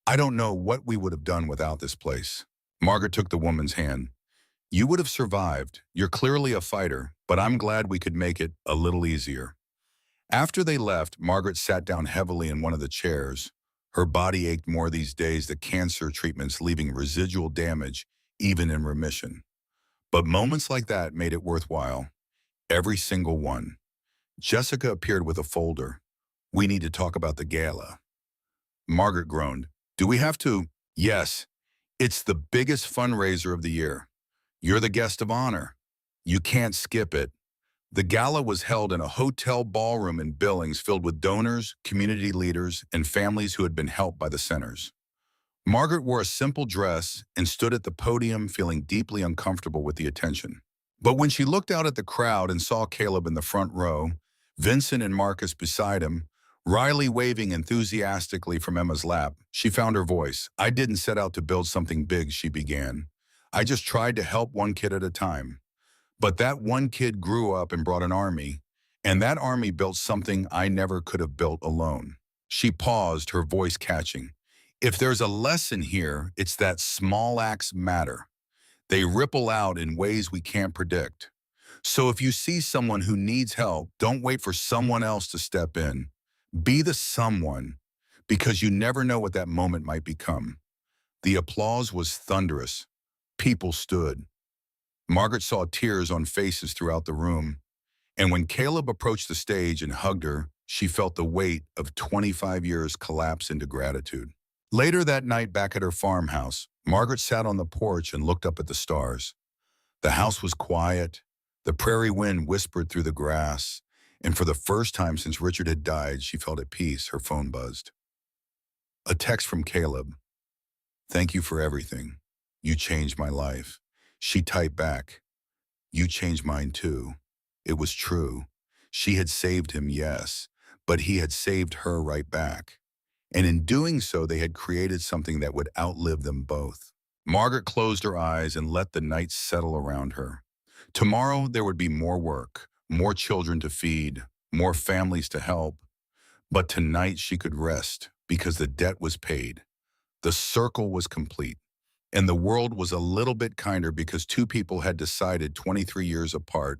[SPEAKER 1] I don't know what we would have done without this place. Margaret took the woman's hand. You would have survived. You're clearly a fighter, but I'm glad we could make it a little easier. After they left, Margaret sat down heavily in one of the chairs. Her body ached more these days, the cancer treatments leaving residual damage, even in remission. But moments like that made it worthwhile. Every single one. Jessica appeared with a folder. We need to talk about the gala. Margaret groaned. Do we have to? Yes. It's the biggest fundraiser of the year. You're the guest of honor. You can't skip it. The gala was held in a hotel ballroom in Billings filled with donors, community leaders, and families who had been helped by the centers. Margaret wore a simple dress and stood at the podium feeling deeply uncomfortable with the attention. But when she looked out at the crowd and saw Caleb in the front row, Vincent and Marcus beside him, Riley waving enthusiastically from Emma's lap, she found her voice. I didn't set out to build something big, she began. I just tried to help one kid at a time. But that one kid grew up and brought an army, and that army built something I never could have built alone. She paused, her voice catching. If there's a lesson here, it's that small acts matter. They ripple out in ways we can't predict. So if you see someone who needs help, don't wait for someone else to step in. Be the someone, because you never know what that moment might become. The applause was thunderous. People stood. Margaret saw tears on faces throughout the room, and when Caleb approached the stage and hugged her, she felt the weight of 25 years collapse into gratitude. Later that night, back at her farmhouse, Margaret sat on the porch and looked up at the stars. The house was quiet, The prairie wind whispered through the grass, and for the first time since Richard had died, she felt at peace. Her phone buzzed. A text from Caleb. "Thank you for everything. You changed my life." She typed back, "You changed mine too." It was true. She had saved him, yes, but he had saved her right back. And in doing so, they had created something that would outlive them both. Margaret closed her eyes and let the night settle around her. Tomorrow there would be more work, more children to feed, more families to help. But tonight she could rest because the debt was paid. The circle was complete. And the world was a little bit kinder because two people had decided 23 years apart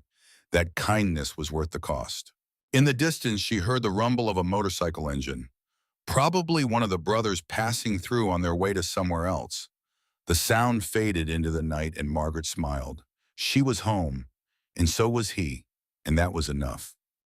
[SPEAKER 1] that kindness was worth the cost. In the distance, she heard the rumble of a motorcycle engine, probably one of the brothers passing through on their way to somewhere else. The sound faded into the night and Margaret smiled. She was home, and so was he, and that was enough.